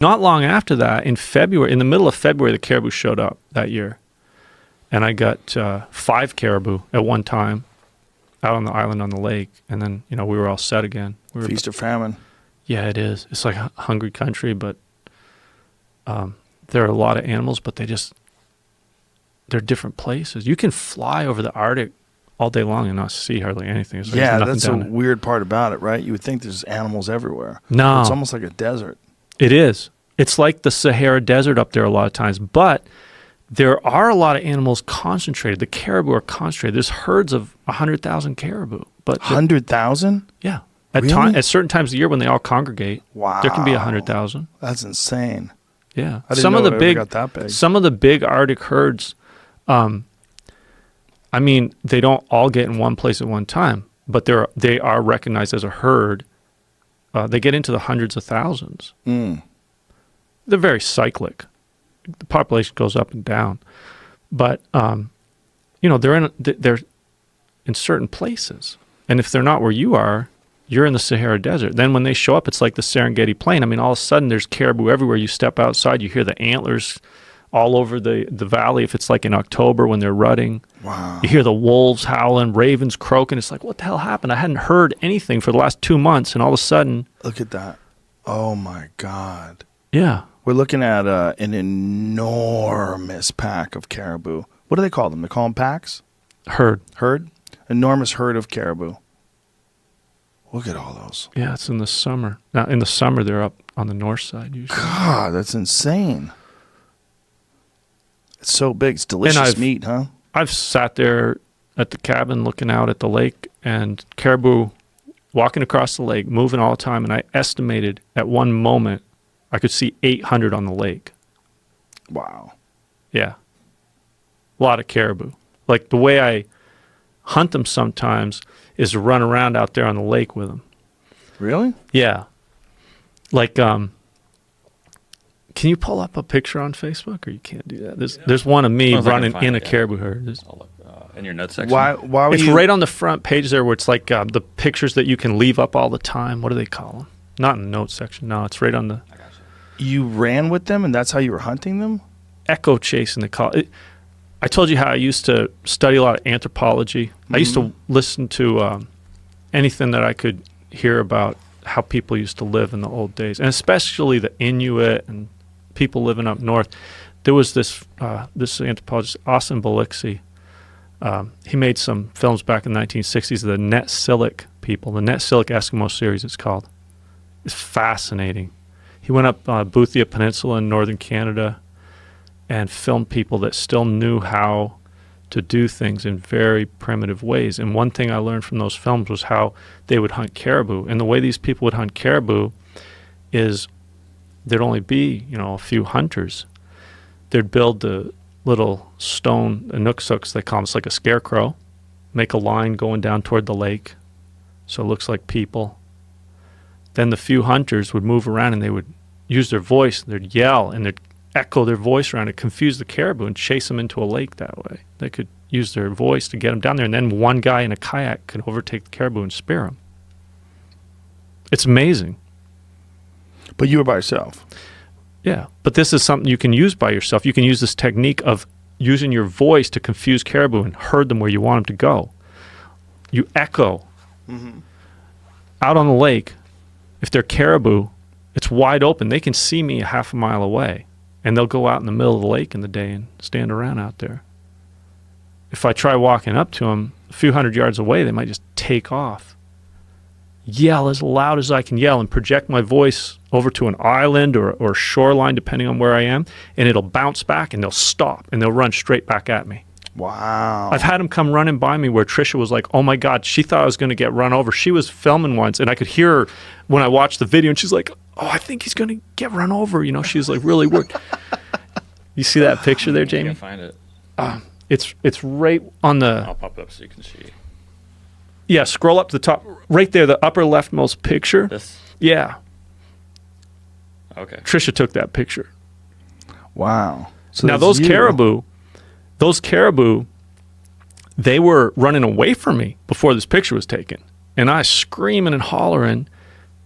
Not long after that, in February, in the middle of February, the caribou showed up that year. And I got 5 caribou at one time out on the island on the lake. And then, we were all set again. Feast or famine. Yeah, it is. It's like a hungry country, but there are a lot of animals, but they're different places. You can fly over the Arctic all day long and not see hardly anything. That's a weird part about it, right? You would think there's animals everywhere. No. It's almost like a desert. It is. It's like the Sahara Desert up there a lot of times, but there are a lot of animals concentrated. The caribou are concentrated. There's herds of 100,000 caribou. 100,000? Yeah. Really? At certain times of the year when they all congregate, wow, there can be 100,000. That's insane. Yeah. I didn't know it ever got that big. Some of the big Arctic herds, they don't all get in one place at one time, but they are recognized as a herd. They get into the hundreds of thousands. Mm. They're very cyclic. The population goes up and down, but they're in certain places, and if they're not where you are, you're in the Sahara Desert. Then when they show up, it's like the Serengeti Plain. All of a sudden there's caribou everywhere. You step outside, you hear the antlers all over the valley. If it's like in October when they're rutting, wow, you hear the wolves howling, ravens croaking. It's like, what the hell happened? I hadn't heard anything for the last 2 months, and all of a sudden, look at that! Oh my God! Yeah. We're looking at an enormous pack of caribou. What do they call them? They call them packs? Herd. Enormous herd of caribou. Look at all those. Yeah, it's in the summer. Now, in the summer, they're up on the north side usually. God, that's insane. It's so big. It's delicious meat, huh? I've sat there at the cabin looking out at the lake and caribou walking across the lake, moving all the time, and I estimated at one moment I could see 800 on the lake. Wow. Yeah. A lot of caribou. Like the way I hunt them sometimes is to run around out there on the lake with them. Really? Yeah. Like, can you pull up a picture on Facebook, or you can't do that? There's one of me running in a caribou herd. I'll look in your notes section. Why would it's right on the front page there where it's like the pictures that you can leave up all the time. What do they call them? Not in the notes section. No, it's right on the... I got You ran with them, and that's how you were hunting them? Echo chasing, they call it. I told you how I used to study a lot of anthropology. Mm-hmm. I used to listen to anything that I could hear about how people used to live in the old days, and especially the Inuit and people living up north. There was this anthropologist, Austin Balixi. He made some films back in the 1960s, the Net-Silik people, the Net-Silik Eskimo series it's called. It's fascinating. He went up Boothia Peninsula in northern Canada and filmed people that still knew how to do things in very primitive ways. And one thing I learned from those films was how they would hunt caribou. And the way these people would hunt caribou is there'd only be, a few hunters. They'd build the little stone, the nooksooks, they call them. It's like a scarecrow. Make a line going down toward the lake so it looks like people. Then the few hunters would move around and they would use their voice. They'd yell and they'd echo their voice around and confuse the caribou and chase them into a lake that way. They could use their voice to get them down there, and then one guy in a kayak could overtake the caribou and spear them. It's amazing. But you were by yourself. Yeah, but this is something you can use by yourself. You can use this technique of using your voice to confuse caribou and herd them where you want them to go. You echo. Mm-hmm. Out on the lake, if they're caribou, it's wide open. They can see me a half a mile away, and they'll go out in the middle of the lake in the day and stand around out there. If I try walking up to them a few hundred yards away, they might just take off. Yell as loud as I can yell and project my voice over to an island or shoreline, depending on where I am, and it'll bounce back, and they'll stop, and they'll run straight back at me. Wow. I've had them come running by me where Trisha was like, oh my God, she thought I was going to get run over. She was filming once, and I could hear her when I watched the video, and she's like, oh, I think he's going to get run over. She's like really worried. You see that picture there, Jamie? I can't find it. It's right on the... I'll pop it up so you can see. Yeah, scroll up to the top. Right there, the upper leftmost picture. This? Yeah. Okay. Trisha took that picture. Wow. So now those caribou, they were running away from me before this picture was taken. And I screaming and hollering,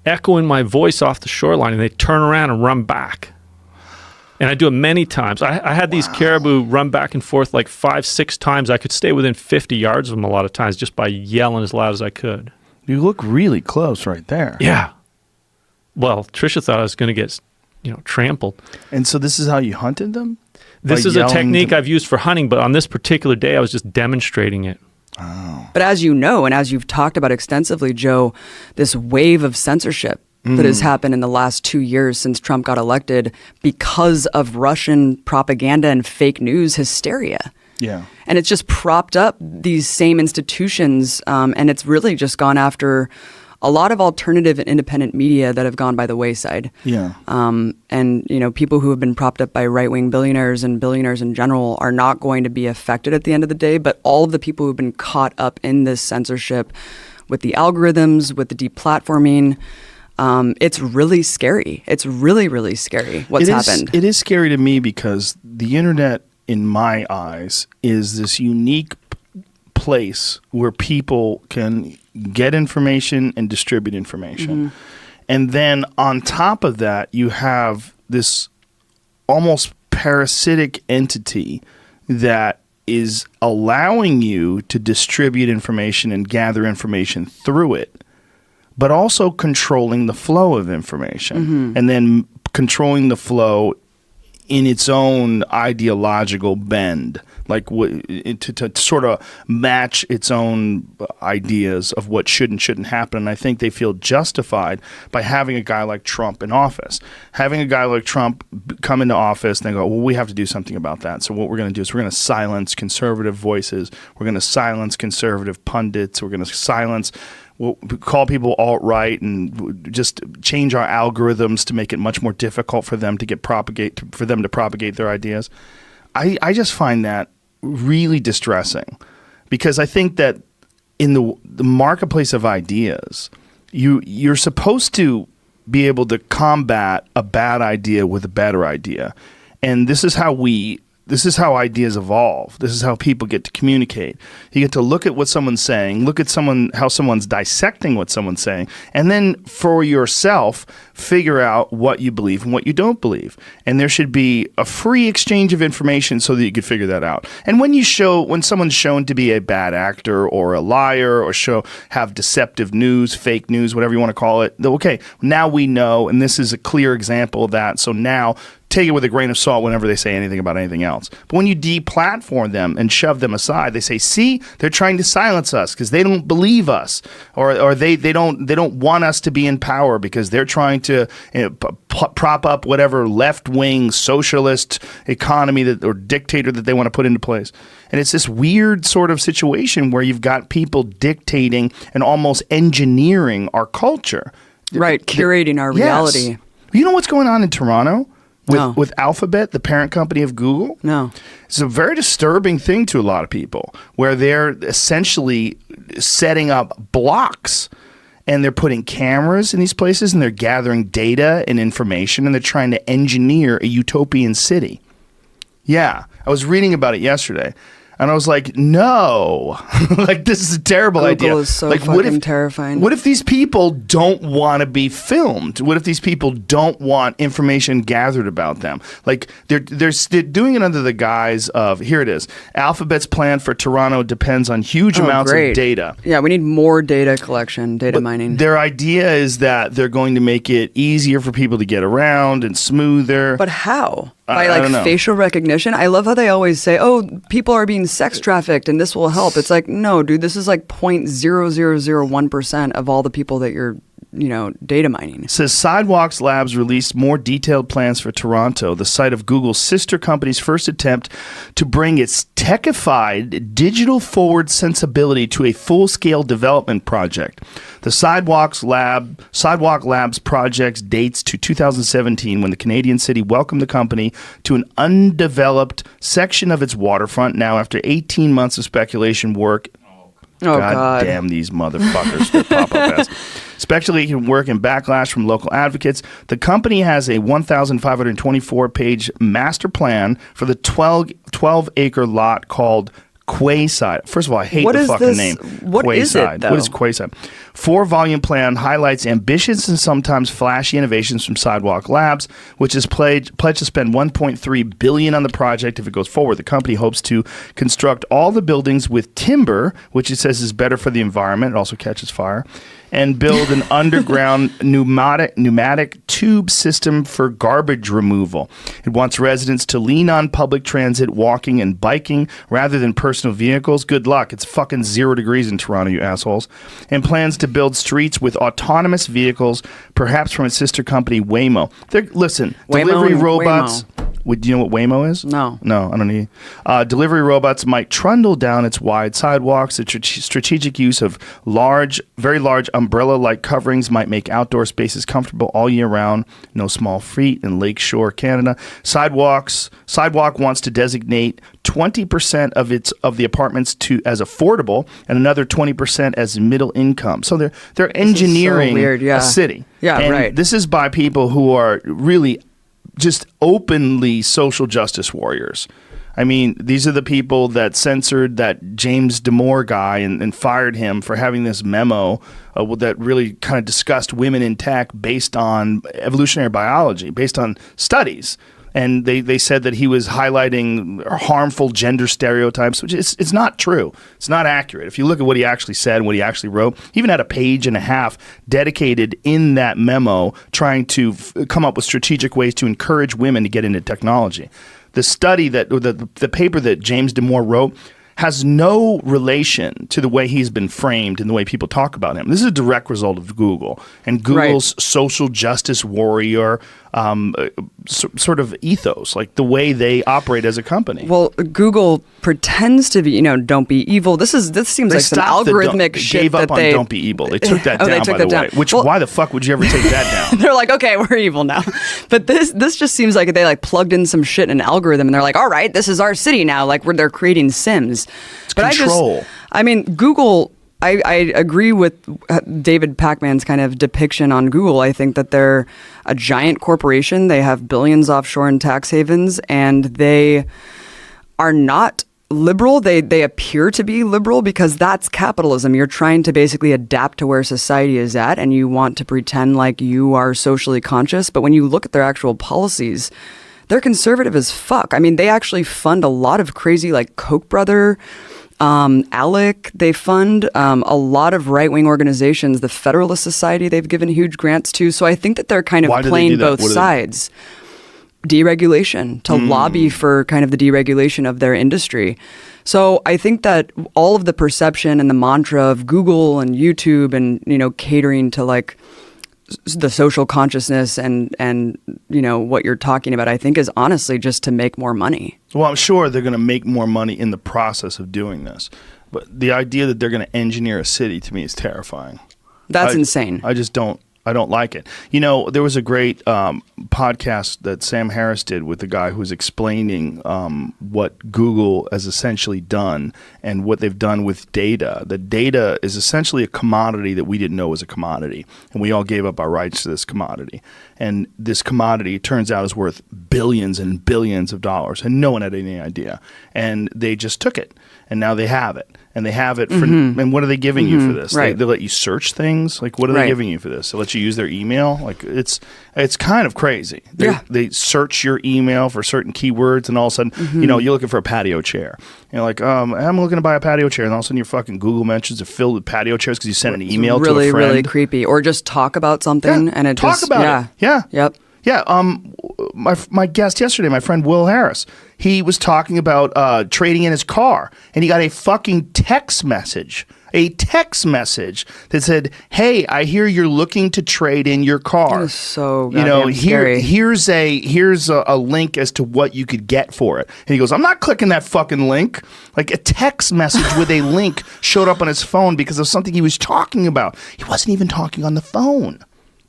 echoing my voice off the shoreline, and they turn around and run back. And I do it many times. I had these caribou run back and forth like 5, 6 times. I could stay within 50 yards of them a lot of times just by yelling as loud as I could. You look really close right there. Yeah. Well, Trisha thought I was going to get, trampled. And so this is how you hunted them? This By is a yelling technique to- I've used for hunting, but on this particular day, I was just demonstrating it. Oh. But as you know, and as you've talked about extensively, Joe, this wave of censorship that has happened in the last 2 years since Trump got elected because of Russian propaganda and fake news hysteria. Yeah. And it's just propped up these same institutions, and it's really just gone after a lot of alternative and independent media that have gone by the wayside. Yeah. And, people who have been propped up by right-wing billionaires and billionaires in general are not going to be affected at the end of the day, but all of the people who've been caught up in this censorship with the algorithms, with the deplatforming, it's really scary. It's really, really scary what's happened. It is scary to me because the internet, in my eyes, is this unique place where people can get information and distribute information. And then on top of that, you have this almost parasitic entity that is allowing you to distribute information and gather information through it, but also controlling the flow of information and then controlling the flow in its own ideological bend, like to sort of match its own ideas of what should and shouldn't happen. And I think they feel justified by having a guy like Trump in office. Having a guy like Trump come into office, and they go, well, we have to do something about that. So what we're going to do is we're going to silence conservative voices. We're going to silence conservative pundits. We're going to silence we'll call people alt-right and just change our algorithms to make it much more difficult for them to propagate their ideas. I just find that really distressing because I think that in the marketplace of ideas, you're supposed to be able to combat a bad idea with a better idea. And this is how ideas evolve. This is how people get to communicate. You get to look at what someone's saying, look at how someone's dissecting what someone's saying, and then for yourself, figure out what you believe and what you don't believe. And there should be a free exchange of information so that you could figure that out. And when someone's shown to be a bad actor or a liar or have deceptive news, fake news, whatever you want to call it, okay, now we know, and this is a clear example of that. So now take it with a grain of salt whenever they say anything about anything else. But when you deplatform them and shove them aside, they say, see, they're trying to silence us because they don't believe us, or they don't want us to be in power because they're trying to prop up whatever left-wing socialist economy or dictator that they want to put into place. And it's this weird sort of situation where you've got people dictating and almost engineering our culture. Right, curating our reality. Yes. You know what's going on in Toronto? No. With Alphabet, the parent company of Google? No. It's a very disturbing thing to a lot of people where they're essentially setting up blocks and they're putting cameras in these places and they're gathering data and information and they're trying to engineer a utopian city. Yeah. I was reading about it yesterday. And I was like, no, like this is a terrible idea. Google is so like, fucking terrifying. What if these people don't want to be filmed? What if these people don't want information gathered about them? Like they're doing it under the guise of, here it is, Alphabet's plan for Toronto depends on huge amounts of data. Yeah, we need more data collection, data mining. Their idea is that they're going to make it easier for people to get around and smoother. But how? I By don't know. facial recognition? I love how they always say, oh, people are being sex trafficked and this will help. It's like, no, dude, this is like 0.0001% of all the people that you're, data mining. It says Sidewalks Labs released more detailed plans for Toronto, the site of Google's sister company's first attempt to bring its techified digital forward sensibility to a full-scale development project. The Sidewalk Labs project dates to 2017 when the Canadian city welcomed the company to an undeveloped section of its waterfront. Now, after 18 months of speculation work, God damn these motherfuckers that pop up as speculation work and backlash from local advocates. The company has a 1,524-page master plan for the 12-acre lot called Quayside. First of all, I hate the fucking name. What is it, though? What is Quayside? 4-volume plan highlights ambitious and sometimes flashy innovations from Sidewalk Labs, which is pledged to spend $1.3 billion on the project if it goes forward. The company hopes to construct all the buildings with timber, which it says is better for the environment. It also catches fire. And build an underground pneumatic tube system for garbage removal. It wants residents to lean on public transit, walking, and biking rather than personal vehicles. Good luck. It's fucking 0 degrees in Toronto, you assholes. And plans to build streets with autonomous vehicles, perhaps from its sister company, Waymo. Listen, Waymo delivery and robots... Waymo. Do you know what Waymo is? No. No, I don't need. Delivery robots might trundle down its wide sidewalks. The strategic use of very large umbrella-like coverings might make outdoor spaces comfortable all year round. No small feat in Lakeshore, Canada. Sidewalk wants to designate 20% of the apartments as affordable and another 20% as middle income. So they're engineering so weird, yeah. a city. Yeah, and right. This is by people who are really just openly social justice warriors. I mean, these are the people that censored that James Damore guy and fired him for having this memo that really kind of discussed women in tech based on evolutionary biology, based on studies. And they said that he was highlighting harmful gender stereotypes, which it's not true. It's not accurate. If you look at what he actually said and what he actually wrote, he even had a page and a half dedicated in that memo trying to come up with strategic ways to encourage women to get into technology. The study the paper that James Damore wrote has no relation to the way he's been framed and the way people talk about him. This is a direct result of Google and Google's social justice warrior sort of ethos, like the way they operate as a company. Well, Google pretends to be, don't be evil. This seems like some algorithmic shit gave up that on they don't be evil. They took that Oh, they down, took by the that way. down. Which, Well- why the fuck would you ever take that down? They're like, okay, we're evil now. But this just seems like they like plugged in some shit in an algorithm and they're like, all right, this is our city now. Like they're creating Sims. It's control. I mean, Google, I agree with David Pacman's kind of depiction on Google. I think that they're a giant corporation. They have billions offshore in tax havens, and they are not liberal. They appear to be liberal because that's capitalism. You're trying to basically adapt to where society is at, and you want to pretend like you are socially conscious. But when you look at their actual policies, they're conservative as fuck. I mean, they actually fund a lot of crazy, like Koch brother, ALEC, they fund a lot of right-wing organizations. The Federalist Society, they've given huge grants to. So I think that they're kind of playing both sides. Deregulation, to lobby for kind of the deregulation of their industry. So I think that all of the perception and the mantra of Google and YouTube and, catering to like the social consciousness and what you're talking about, I think is honestly just to make more money. Well, I'm sure they're going to make more money in the process of doing this. But the idea that they're going to engineer a city to me is terrifying. That's insane. I just don't like it. There was a great podcast that Sam Harris did with the guy who's explaining what Google has essentially done and what they've done with data. The data is essentially a commodity that we didn't know was a commodity, and we all gave up our rights to this commodity. And this commodity, it turns out, is worth billions and billions of dollars, and no one had any idea. And they just took it, and now they have it. And they have it for, and what are they giving you for this? Right. They let you search things? Like, what are they giving you for this? They let you use their email? Like, it's kind of crazy. They search your email for certain keywords, and all of a sudden, you're looking for a patio chair. You're like, I'm looking to buy a patio chair, and all of a sudden your fucking Google mentions are filled with patio chairs because you sent an email to a friend. Really creepy. Or just talk about something, and it talk just... about it. Yeah. Yep. Yeah, my guest yesterday, my friend Will Harris, he was talking about trading in his car, and he got a fucking text message that said, "Hey, I hear you're looking to trade in your car." That is so goddamn scary. Here's a link as to what you could get for it. And he goes, "I'm not clicking that fucking link." Like a text message with a link showed up on his phone because of something he was talking about. He wasn't even talking on the phone.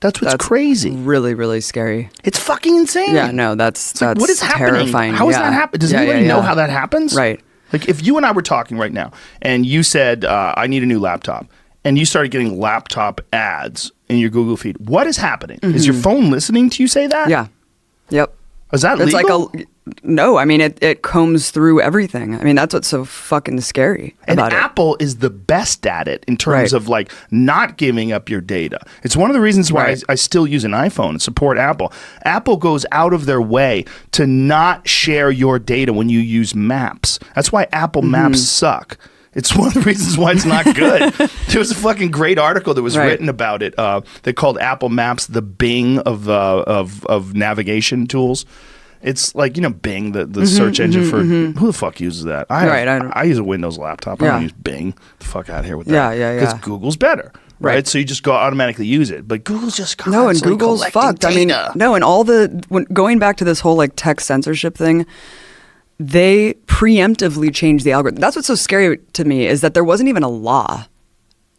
That's crazy. Really, really scary. It's fucking insane. Yeah, no, that's like, what is terrifying. Happening? How is that happening? Does anybody know how that happens? Right. Like if you and I were talking right now and you said, I need a new laptop, and you started getting laptop ads in your Google feed, what is happening? Is your phone listening to you say that? Yeah. Yep. Is that It's legal? no. I mean, it combs through everything. I mean, that's what's so fucking scary And about it. Apple is the best at it in terms Right. of like not giving up your data. It's one of the reasons why Right. I still use an iPhone and support Apple. Apple goes out of their way to not share your data when you use Maps. That's why Apple Maps suck. It's one of the reasons why it's not good. There was a fucking great article that was Right. written about it. They called Apple Maps the Bing of navigation tools. It's like, Bing, the search engine for who the fuck uses that? Right, I don't- I use a Windows laptop. I Yeah. don't use Bing. The fuck out of here with Yeah, that. yeah, Because yeah. Google's better, right? Right. So you just go automatically use it. But Google's just No, and constantly Google's collecting fucked. I mean, data. no, and going back to this whole like tech censorship thing, they preemptively changed the algorithm. That's what's so scary to me is that there wasn't even a law.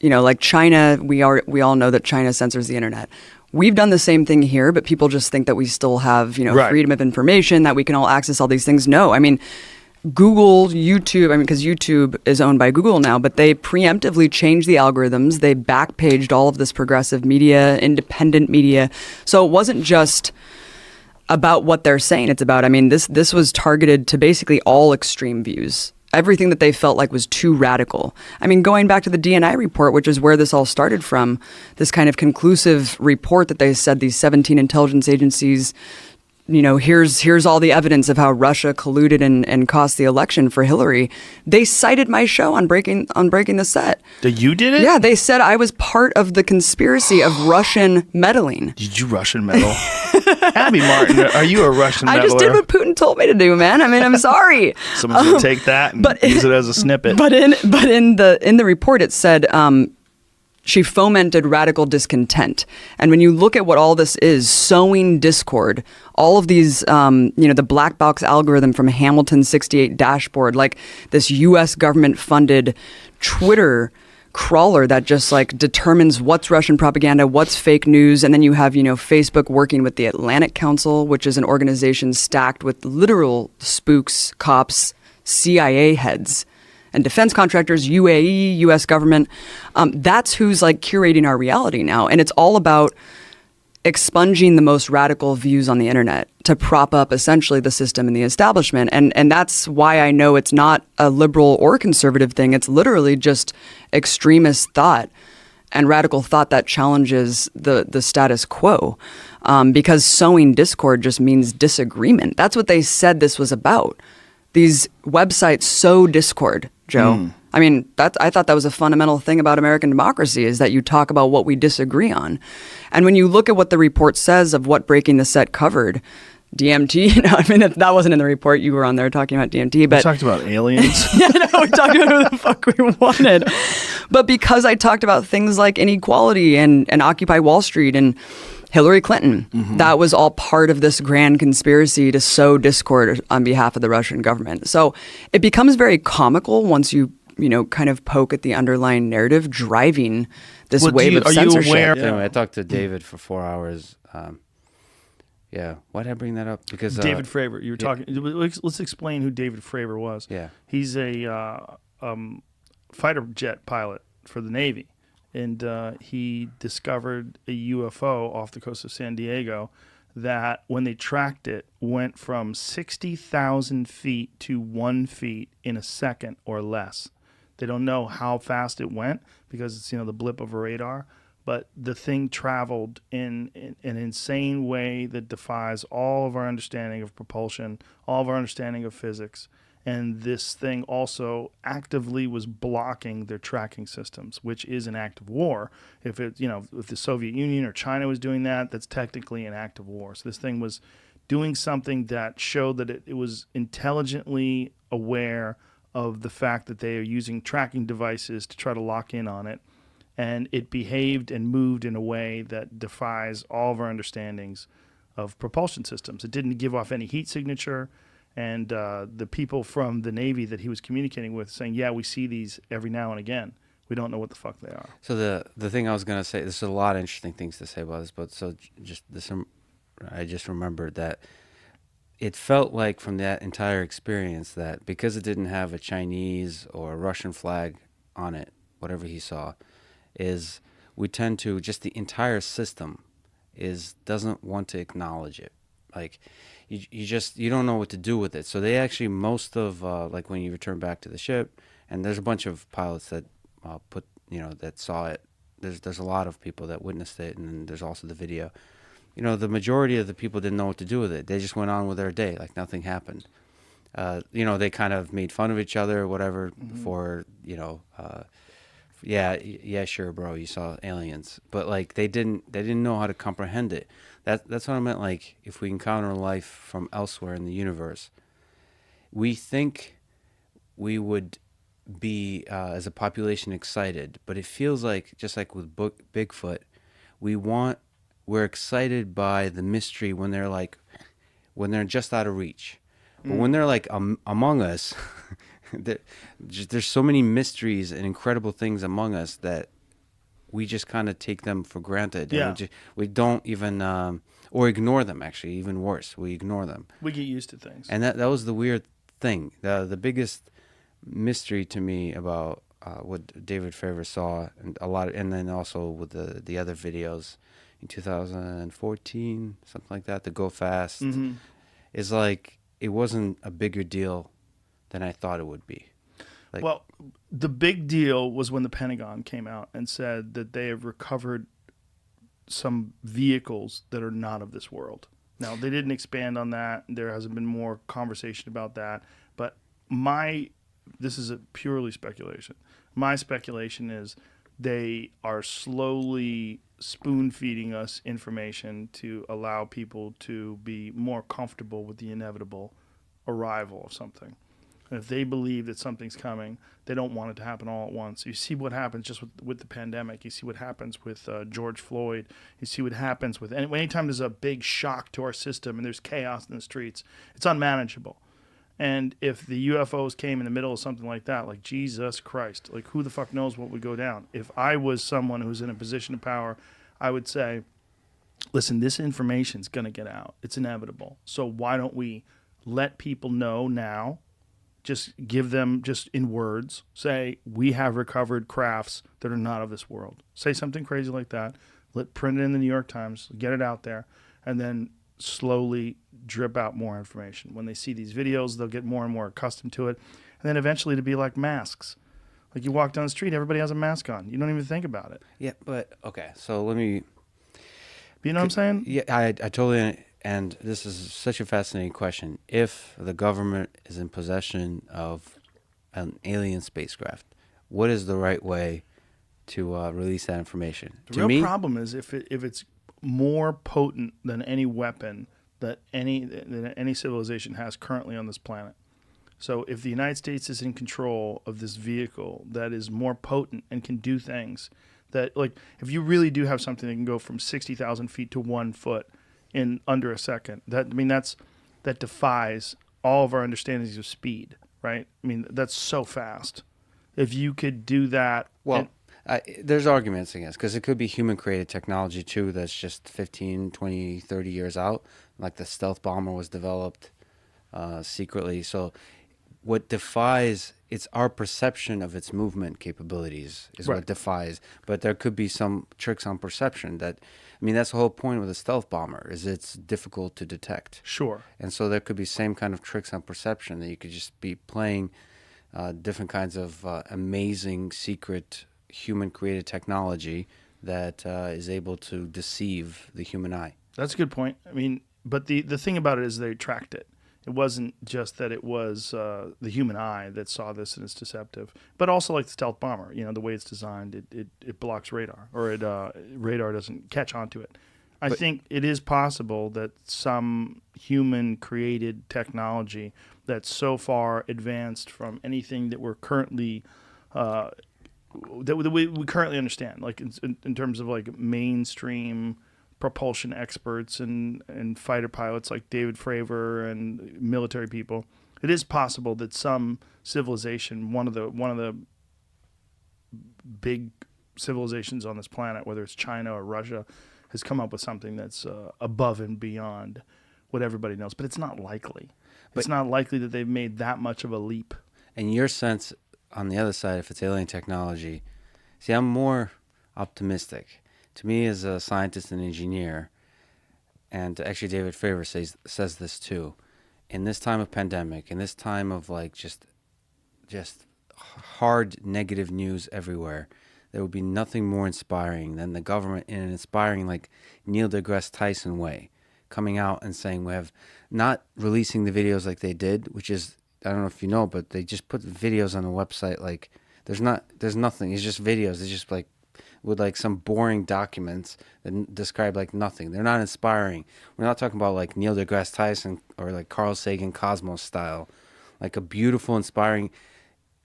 Like China, we all know that China censors the internet. We've done the same thing here, but people just think that we still have, Right. freedom of information, that we can all access all these things. No, I mean, Google, YouTube, because YouTube is owned by Google now, but they preemptively changed the algorithms. They backpaged all of this progressive media, independent media. So it wasn't just about what they're saying. It's about, this was targeted to basically all extreme views. Everything that they felt like was too radical. Going back to the DNI report, which is where this all started from, this kind of conclusive report that they said these 17 intelligence agencies, here's all the evidence of how Russia colluded and cost the election for Hillary. They cited my show on Breaking the Set. That you did it? Yeah, they said I was part of the conspiracy of Russian meddling. Did you Russian meddle? Abby Martin, are you a Russian meddler? I just did what Putin told me to do, man. I'm sorry. Someone's going to take that and use it as a snippet. But in the report, it said she fomented radical discontent. And when you look at what all this is, sowing discord, all of these, the black box algorithm from Hamilton 68 dashboard, like this U.S. government-funded Twitter crawler that just like determines what's Russian propaganda, what's fake news, and then you have Facebook working with the Atlantic Council, which is an organization stacked with literal spooks, cops, CIA heads, and defense contractors, UAE, U.S. government. That's who's like curating our reality now, and it's all about expunging the most radical views on the internet to prop up essentially the system and the establishment. And that's why I know it's not a liberal or conservative thing. It's literally just extremist thought and radical thought that challenges the status quo. Because sowing discord just means disagreement. That's what they said this was about. These websites sow discord, Joe. I thought that was a fundamental thing about American democracy, is that you talk about what we disagree on. And when you look at what the report says of what Breaking the Set covered, DMT, that wasn't in the report. You were on there talking about DMT. But We talked about aliens. yeah, no, we talked about who the fuck we wanted. But because I talked about things like inequality and Occupy Wall Street and Hillary Clinton, that was all part of this grand conspiracy to sow discord on behalf of the Russian government. So it becomes very comical once you kind of poke at the underlying narrative driving this wave of are you censorship. aware? Anyway, I talked to David for 4 hours. Yeah, why did I bring that up? Because David Fravor. You were talking. Let's explain who David Fravor was. Yeah. He's a fighter jet pilot for the Navy, and he discovered a UFO off the coast of San Diego that, when they tracked it, went from 60,000 feet to 1 feet in a second or less. They don't know how fast it went because it's the blip of a radar. But the thing traveled in an insane way that defies all of our understanding of propulsion, all of our understanding of physics. And this thing also actively was blocking their tracking systems, which is an act of war. If if the Soviet Union or China was doing that, that's technically an act of war. So this thing was doing something that showed that it was intelligently aware of the fact that they are using tracking devices to try to lock in on it. And it behaved and moved in a way that defies all of our understandings of propulsion systems. It didn't give off any heat signature. And the people from the Navy that he was communicating with saying, yeah, we see these every now and again. We don't know what the fuck they are. So the thing I was going to say, there's a lot of interesting things to say about this, but I just remembered that it felt like from that entire experience that because it didn't have a Chinese or a Russian flag on it, whatever he saw, is we tend to, just the entire system doesn't want to acknowledge it. Like, you don't know what to do with it. So they actually, most of like when you return back to the ship, and there's a bunch of pilots that that saw it. There's a lot of people that witnessed it, and there's also the video. The majority of the people didn't know what to do with it. They just went on with their day like nothing happened. They kind of made fun of each other or whatever for, yeah, sure, bro, you saw aliens. But like they didn't know how to comprehend it. That's what I meant. Like, if we encounter life from elsewhere in the universe, we think we would be, as a population, excited. But it feels like, just like with Bigfoot, we're excited by the mystery when they're just out of reach. But when they're like among us, there's so many mysteries and incredible things among us that we just kind of take them for granted. Yeah. And we don't even, or ignore them, actually, even worse. We ignore them. We get used to things. And that was the weird thing. The biggest mystery to me about what David Fravor saw, and then also with the other videos in 2014, something like that, the Go Fast, is like, it wasn't a bigger deal than I thought it would be. Like, well, the big deal was when the Pentagon came out and said that they have recovered some vehicles that are not of this world. Now, they didn't expand on that. There hasn't been more conversation about that. But this is a purely speculation. My speculation is they are slowly spoon-feeding us information to allow people to be more comfortable with the inevitable arrival of something. And if they believe that something's coming, they don't want it to happen all at once. You see what happens just with the pandemic. You see what happens with George Floyd. You see what happens with anytime there's a big shock to our system and there's chaos in the streets, it's unmanageable. And if the UFOs came in the middle of something like that, like Jesus Christ, like who the fuck knows what would go down? If I was someone who's in a position of power, I would say, listen, this information's going to get out. It's inevitable. So why don't we let people know now? Just give them, just in words, say, we have recovered crafts that are not of this world. Say something crazy like that. Print it in the New York Times, get it out there, and then slowly drip out more information. When they see these videos, they'll get more and more accustomed to it. And then eventually to be like masks. Like you walk down the street, everybody has a mask on. You don't even think about it. yeah, but okay, so let me. You know what I'm saying? Yeah, I totally. And this is such a fascinating question. If the government is in possession of an alien spacecraft, what is the right way to release that information? The real problem is if it's more potent than any weapon that any civilization has currently on this planet. So if the United States is in control of this vehicle that is more potent and can do things that, like, if you really do have something that can go from 60,000 feet to 1 foot in under a second, that defies all of our understandings of speed, right? I mean, that's so fast. If you could do that, well, there's arguments against, because it could be human-created technology, too, that's just 15, 20, 30 years out. Like the stealth bomber was developed secretly. So what defies, it's our perception of its movement capabilities is Right. what defies. But there could be some tricks on perception that's the whole point with a stealth bomber, is it's difficult to detect. sure. And so there could be same kind of tricks on perception, that you could just be playing different kinds of amazing secret human-created technology that is able to deceive the human eye. That's a good point. I mean, but the thing about it is they tracked it. It wasn't just that it was the human eye that saw this and it's deceptive, but also like the stealth bomber. You know, the way it's designed, it blocks radar, or radar doesn't catch onto it. I think it is possible that some human-created technology that's so far advanced from anything that we're currently that we currently understand, like in terms of like mainstream propulsion experts and fighter pilots like David Fravor and military people, it is possible that some civilization, one of the big civilizations on this planet, whether it's China or Russia, has come up with something that's above and beyond what everybody knows. But it's not likely. It's not likely that they've made that much of a leap. In your sense, on the other side, if it's alien technology, see, I'm more optimistic. To me, as a scientist and engineer, and actually David Fravor says this too. In this time of pandemic, in this time of like just hard negative news everywhere, there would be nothing more inspiring than the government in an inspiring like Neil deGrasse Tyson way coming out and saying we have not releasing the videos like they did, which is, I don't know if you know, but they just put videos on the website like there's nothing. It's just videos. It's just like with like some boring documents that describe like nothing. They're not inspiring. We're not talking about like Neil deGrasse Tyson or like Carl Sagan Cosmos style, like a beautiful, inspiring.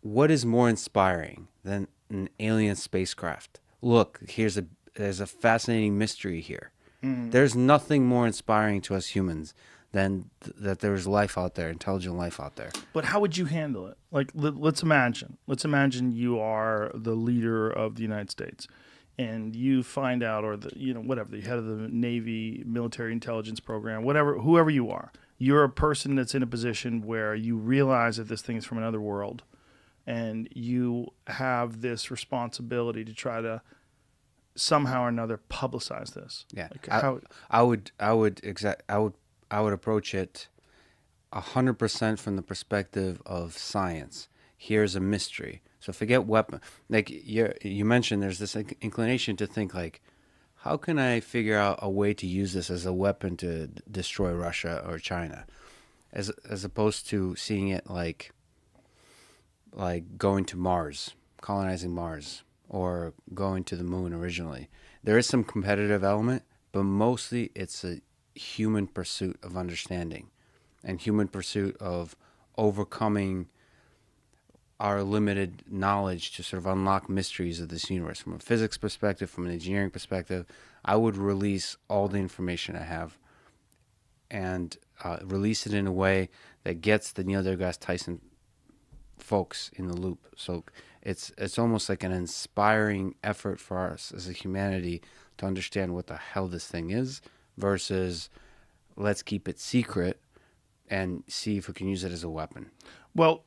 What is more inspiring than an alien spacecraft? Look, there's a fascinating mystery here. There's nothing more inspiring to us humans than that there's life out there, intelligent life out there. But how would you handle it? Like, let's imagine you are the leader of the United States, and you find out, or whatever, the head of the Navy military intelligence program, whatever, whoever you are, you're a person that's in a position where you realize that this thing is from another world, and you have this responsibility to try to somehow or another publicize this. Yeah, like I would approach it 100% from the perspective of science. Here's a mystery. So forget weapon. Like you mentioned, there's this inclination to think like, how can I figure out a way to use this as a weapon to destroy Russia or China, as opposed to seeing it like going to Mars, colonizing Mars, or going to the moon originally. There is some competitive element, but mostly it's a human pursuit of understanding and human pursuit of overcoming our limited knowledge to sort of unlock mysteries of this universe. From a physics perspective, from an engineering perspective, I would release all the information I have and release it in a way that gets the Neil deGrasse Tyson folks in the loop. So it's almost like an inspiring effort for us as a humanity to understand what the hell this thing is, versus let's keep it secret and see if we can use it as a weapon. Well,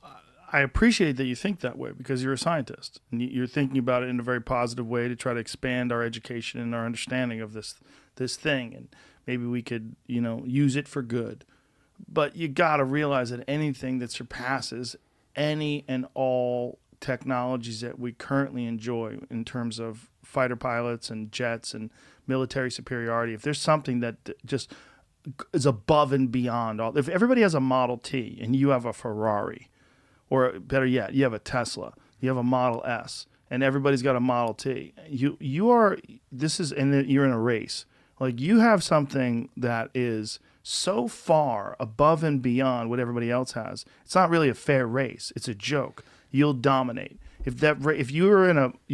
I appreciate that you think that way, because you're a scientist and you're thinking about it in a very positive way to try to expand our education and our understanding of this thing, and maybe we could use it for good. But you got to realize that anything that surpasses any and all technologies that we currently enjoy in terms of fighter pilots and jets and military superiority, if there's something that just is above and beyond all, if everybody has a Model T and you have a Ferrari, or better yet, you have a Tesla, you have a Model S, and everybody's got a Model T, you're in a race. Like, you have something that is so far above and beyond what everybody else has. It's not really a fair race. It's a joke. You'll dominate. If you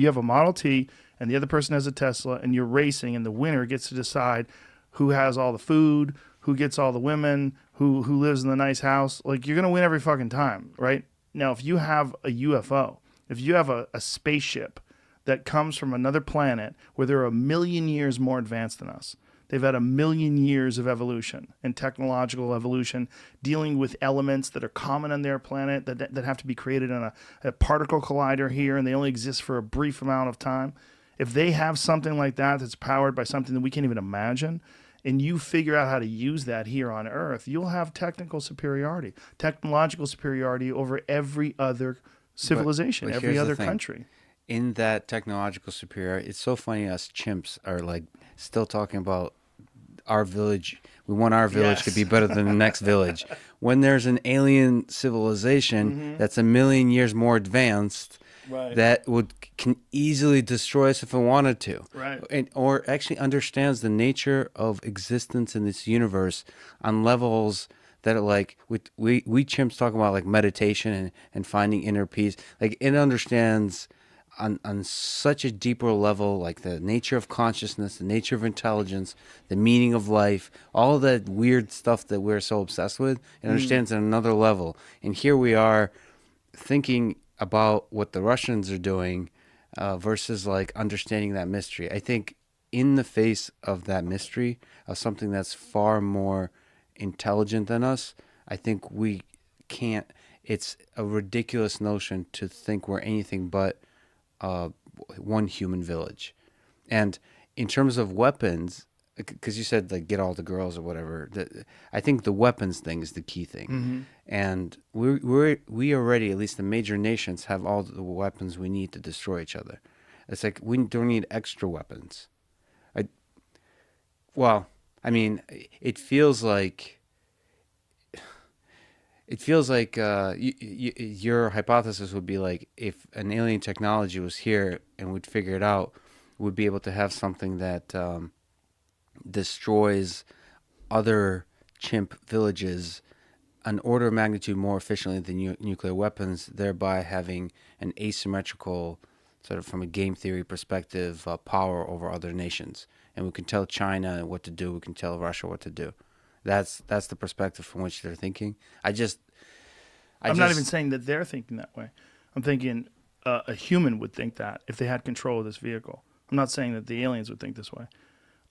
have a Model T and the other person has a Tesla, and you're racing, and the winner gets to decide who has all the food, who gets all the women, who lives in the nice house, like, you're gonna win every fucking time, right? Now, if you have a UFO, if you have a spaceship that comes from another planet where they're 1,000,000 years more advanced than us, they've had 1,000,000 years of evolution and technological evolution, dealing with elements that are common on their planet that have to be created on a particle collider here, and they only exist for a brief amount of time. If they have something like that that's powered by something that we can't even imagine, and you figure out how to use that here on Earth, you'll have technological superiority over every other civilization, but every other country. In that technological superiority, it's so funny us chimps are like still talking about our village. We want our village to be better than the next village. When there's an alien civilization that's 1,000,000 years more advanced, right, that can easily destroy us if it wanted to, right, or actually understands the nature of existence in this universe on levels that are like we chimps talk about, like meditation and finding inner peace. Like, it understands on such a deeper level, like the nature of consciousness, the nature of intelligence, the meaning of life, all of that weird stuff that we're so obsessed with. It understands at another level. And here we are thinking about what the Russians are doing versus like understanding that mystery. I think in the face of that mystery of something that's far more intelligent than us, I think we can't. It's a ridiculous notion to think we're anything but one human village. And in terms of weapons, because you said like get all the girls or whatever. I think the weapons thing is the key thing, and we already, at least the major nations, have all the weapons we need to destroy each other. It's like we don't need extra weapons. It feels like your hypothesis would be like if an alien technology was here and we'd figure it out, we'd be able to have something that destroys other chimp villages an order of magnitude more efficiently than nuclear weapons, thereby having an asymmetrical, sort of from a game theory perspective, power over other nations. And we can tell China what to do. We can tell Russia what to do. That's the perspective from which they're thinking. I'm not even saying that they're thinking that way. I'm thinking a human would think that if they had control of this vehicle. I'm not saying that the aliens would think this way.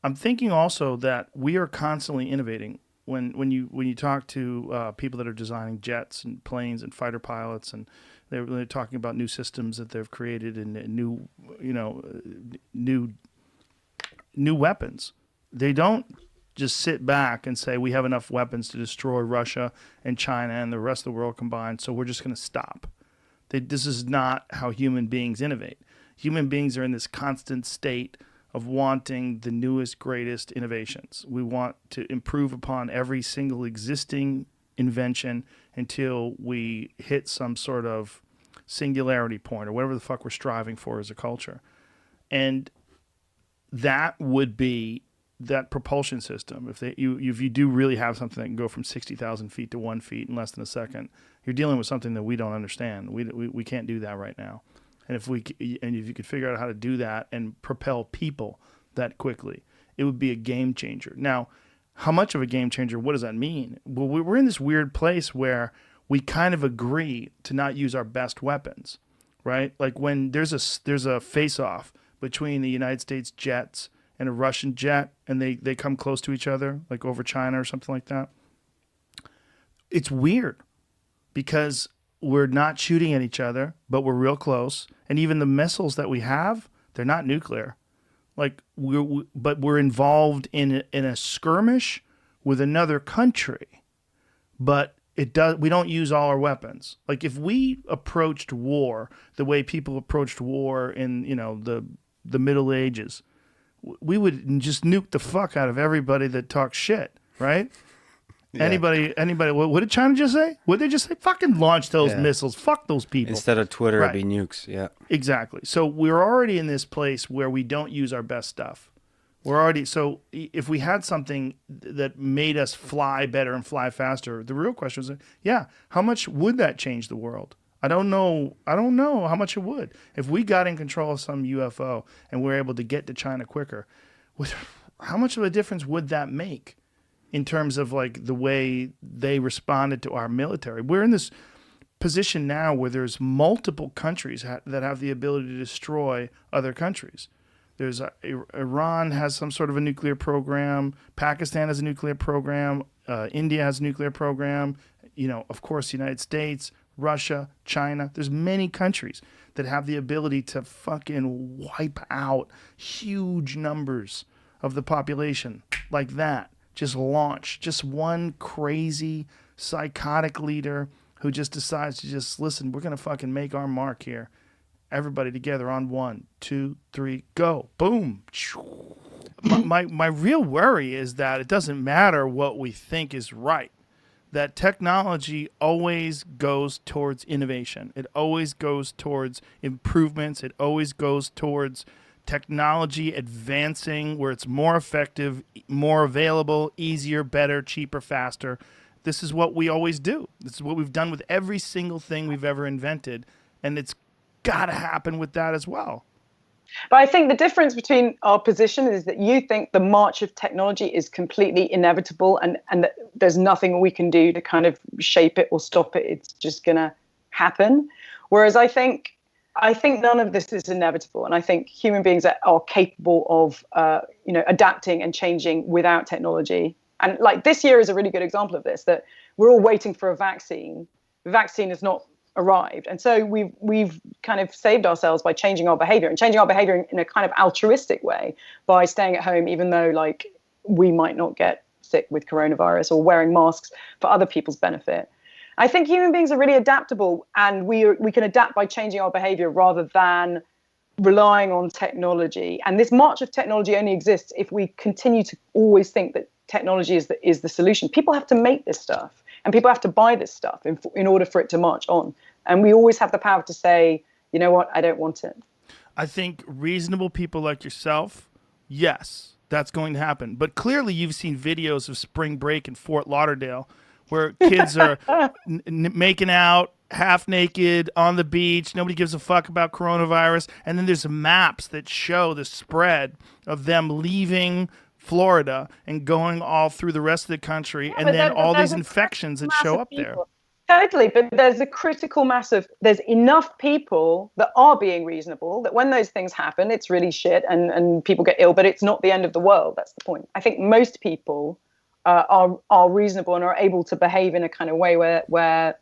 I'm thinking also that we are constantly innovating. When you talk to people that are designing jets and planes and fighter pilots, and they're talking about new systems that they've created and new weapons, they don't just sit back and say we have enough weapons to destroy Russia and China and the rest of the world combined, so we're just going to stop. This is not how human beings innovate. Human beings are in this constant state of wanting the newest, greatest innovations. We want to improve upon every single existing invention until we hit some sort of singularity point or whatever the fuck we're striving for as a culture. And that would be that propulsion system. If you do really have something that can go from 60,000 feet to 1 foot in less than a second, you're dealing with something that we don't understand. We can't do that right now. And if you could figure out how to do that and propel people that quickly, it would be a game changer. Now, how much of a game changer? What does that mean? Well, we're in this weird place where we kind of agree to not use our best weapons, right? Like when there's a face-off between the United States jets and a Russian jet, and they come close to each other, like over China or something like that. It's weird because we're not shooting at each other, but we're real close. And even the missiles that we have, they're not nuclear. Like but we're involved in a skirmish with another country. But we don't use all our weapons. Like if we approached war the way people approached war in the Middle Ages, we would just nuke the fuck out of everybody that talks shit, right? Yeah. Anybody, what did China just say? What did they just say? Fucking launch those missiles. Fuck those people. Instead of Twitter, it'd be nukes. Yeah. Exactly. So we're already in this place where we don't use our best stuff. So if we had something that made us fly better and fly faster, the real question is, how much would that change the world? I don't know how much it would. If we got in control of some UFO and we're able to get to China quicker, how much of a difference would that make in terms of like the way they responded to our military? We're in this position now where there's multiple countries that have the ability to destroy other countries. There's Iran has some sort of a nuclear program. Pakistan has a nuclear program. India has a nuclear program. Of course, the United States, Russia, China. There's many countries that have the ability to fucking wipe out huge numbers of the population like that. Just launch. Just one crazy, psychotic leader who just decides to just, listen, we're going to fucking make our mark here. Everybody together on 1, 2, 3, go. Boom. My real worry is that it doesn't matter what we think is right. That technology always goes towards innovation. It always goes towards improvements. It always goes towards technology advancing where it's more effective, more available, easier, better, cheaper, faster. This is what we always do. This is what we've done with every single thing we've ever invented, and it's got to happen with that as well. But I think the difference between our position is that you think the march of technology is completely inevitable and that there's nothing we can do to kind of shape it or stop it. It's just going to happen. Whereas I think none of this is inevitable. And I think human beings are capable of, adapting and changing without technology. And like this year is a really good example of this, that we're all waiting for a vaccine. The vaccine has not arrived. And so we've kind of saved ourselves by changing our behavior in a kind of altruistic way by staying at home, even though like we might not get sick with coronavirus, or wearing masks for other people's benefit. I think human beings are really adaptable, and we can adapt by changing our behavior rather than relying on technology. And this march of technology only exists if we continue to always think that technology is the solution. People have to make this stuff, and people have to buy this stuff in order for it to march on. And we always have the power to say, you know what, I don't want it. I think reasonable people like yourself, yes, that's going to happen. But clearly you've seen videos of spring break in Fort Lauderdale where kids are making out half naked on the beach. Nobody gives a fuck about coronavirus. And then there's maps that show the spread of them leaving Florida and going all through the rest of the country. And then all these infections that show up there. Totally, but there's a critical mass of, there's enough people that are being reasonable that when those things happen, it's really shit and people get ill, but it's not the end of the world. That's the point. I think most people are reasonable and are able to behave in a kind of way where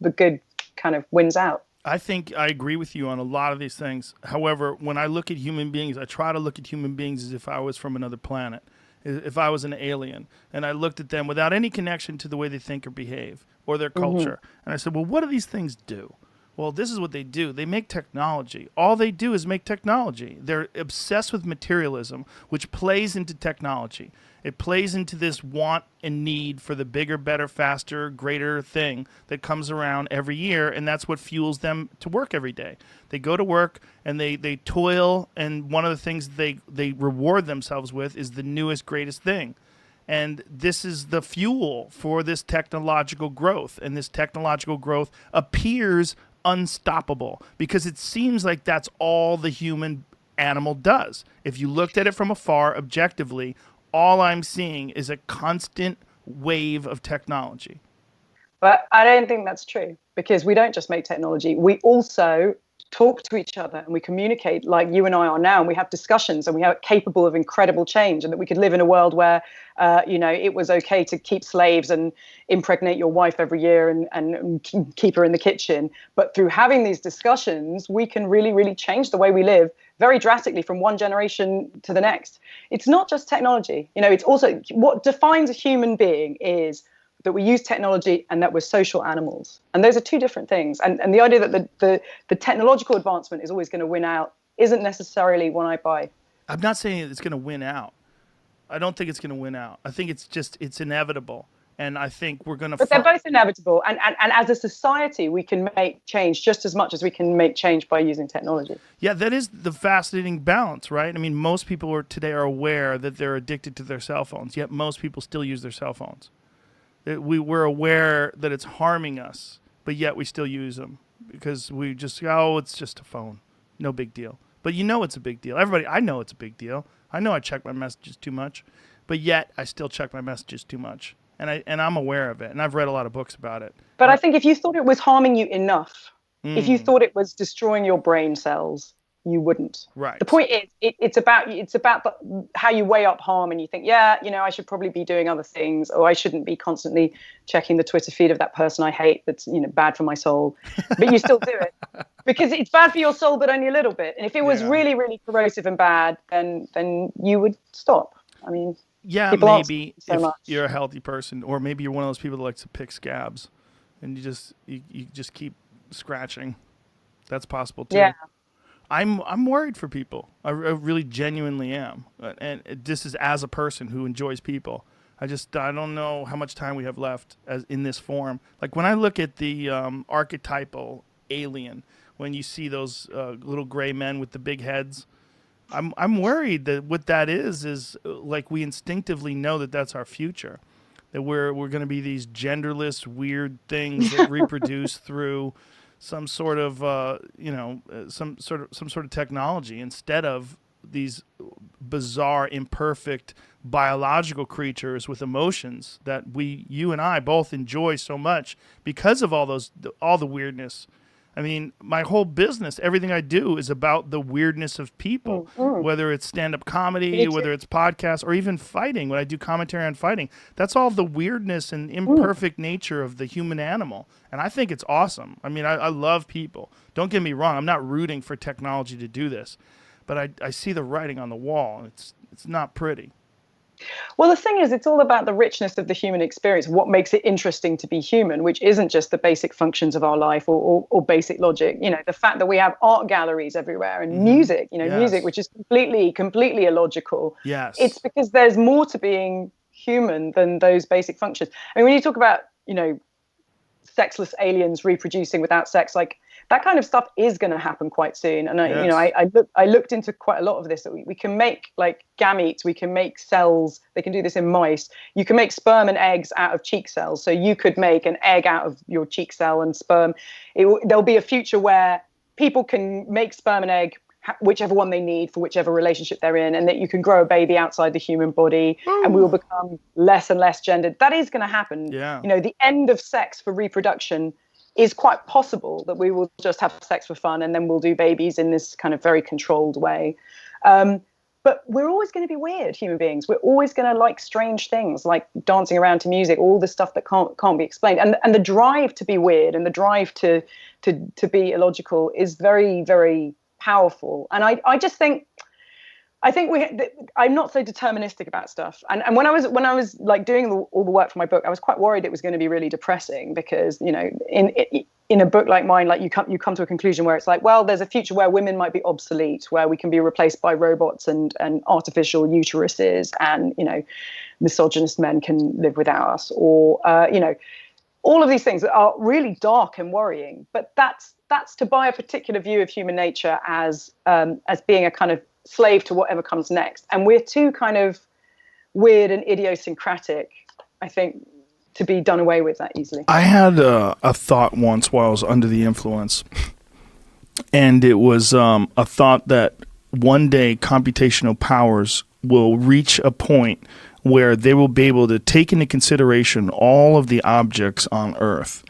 the good kind of wins out. I think I agree with you on a lot of these things. However, when I look at human beings, I try to look at human beings as if I was from another planet, if I was an alien, and I looked at them without any connection to the way they think or behave or their culture. And I said, well, what do these things do? Well, this is what they do. They make technology. All they do is make technology. They're obsessed with materialism, which plays into technology. It plays into this want and need for the bigger, better, faster, greater thing that comes around every year, and that's what fuels them to work every day. They go to work and they toil, and one of the things they reward themselves with is the newest, greatest thing. And this is the fuel for this technological growth, and this technological growth appears unstoppable because it seems like that's all the human animal does. If you looked at it from afar, objectively, all I'm seeing is a constant wave of technology. But I don't think that's true, because we don't just make technology. We also talk to each other and we communicate like you and I are now, and we have discussions, and we are capable of incredible change, and that we could live in a world where, it was okay to keep slaves and impregnate your wife every year and keep her in the kitchen. But through having these discussions, we can really, really change the way we live very drastically from one generation to the next. It's not just technology. It's also what defines a human being is that we use technology and that we're social animals. And those are two different things. And the idea that the technological advancement is always going to win out isn't necessarily one I buy. I'm not saying it's going to win out. I don't think it's going to win out. I think it's inevitable. And I think we're going to... But they're both inevitable. And as a society, we can make change just as much as we can make change by using technology. Yeah, that is the fascinating balance, right? I mean, most people today are aware that they're addicted to their cell phones, yet most people still use their cell phones. We're aware that it's harming us, but yet we still use them because we just, it's just a phone. No big deal. But it's a big deal. I know it's a big deal. I know I check my messages too much, but yet I still check my messages too much. And I'm aware of it, and I've read a lot of books about it. But I think if you thought it was harming you enough, if you thought it was destroying your brain cells, you wouldn't. Right. The point is, it's about how you weigh up harm, and you think, I should probably be doing other things, or I shouldn't be constantly checking the Twitter feed of that person I hate. That's bad for my soul, but you still do it because it's bad for your soul, but only a little bit. And if it was really, really corrosive and bad, then you would stop. I mean. Yeah, maybe if you're a healthy person, or maybe you're one of those people that likes to pick scabs, and you just keep scratching. That's possible too. Yeah. I'm worried for people. I really genuinely am, and this is as a person who enjoys people. I don't know how much time we have left as in this form. Like when I look at the archetypal alien, when you see those little gray men with the big heads. I'm worried that what that is like we instinctively know that that's our future, that we're going to be these genderless weird things that reproduce through some sort of some sort of technology instead of these bizarre, imperfect biological creatures with emotions that you and I both enjoy so much because of all the weirdness. I mean, my whole business, everything I do is about the weirdness of people, whether it's stand-up comedy, whether it's podcasts, or even fighting. When I do commentary on fighting, that's all the weirdness and imperfect nature of the human animal. And I think it's awesome. I mean, I love people. Don't get me wrong. I'm not rooting for technology to do this. But I see the writing on the wall, and it's not pretty. Well, the thing is, it's all about the richness of the human experience, what makes it interesting to be human, which isn't just the basic functions of our life or basic logic. You know, the fact that we have art galleries everywhere and music, you know, Yes. music, which is completely illogical. Yes. It's because there's more to being human than those basic functions. I mean, when you talk about, you know, sexless aliens reproducing without sex, like that kind of stuff is going to happen quite soon. And Yes. you know, I looked into quite a lot of this, that we can make like gametes, we can make cells. They can do this in mice. You can make sperm and eggs out of cheek cells. So you could make an egg out of your cheek cell and sperm. There'll be a future where people can make sperm and egg, whichever one they need for whichever relationship they're in, and that you can grow a baby outside the human body. And we will become less and less gendered. That is going to happen. Yeah. You know, the end of sex for reproduction is quite possible, that we will just have sex for fun and then we'll do babies in this kind of very controlled way. But we're always going to be weird human beings. We're always going to like strange things, like dancing around to music, all the stuff that can't be explained. And the drive to be weird and the drive to be illogical is very, very powerful. And I just think, I'm not so deterministic about stuff. And when I was like doing all the work for my book, I was quite worried it was going to be really depressing, because, you know, in a book like mine, like you come to a conclusion where it's like, well, there's a future where women might be obsolete, where we can be replaced by robots and artificial uteruses, and, you know, misogynist men can live without us, or you know, all of these things that are really dark and worrying. But that's to buy a particular view of human nature as being a kind of slave to whatever comes next. And we're too kind of weird and idiosyncratic, I think, to be done away with that easily. I had a thought once while I was under the influence, and it was a thought that one day computational powers will reach a point where they will be able to take into consideration all of the objects on Earth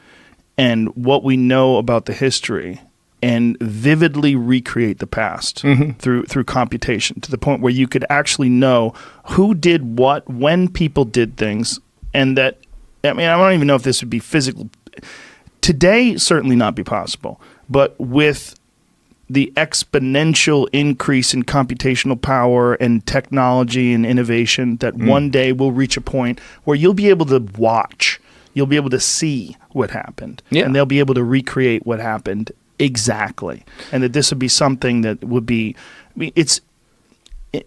and what we know about the history, and vividly recreate the past through computation, to the point where you could actually know who did what, when people did things. And that, I mean, I don't even know if this would be physical. Today, certainly not be possible. But with the exponential increase in computational power and technology and innovation, that one day we'll reach a point where you'll be able to watch, you'll be able to see what happened. Yeah. And they'll be able to recreate what happened exactly. And that this would be something that would be, I mean, it's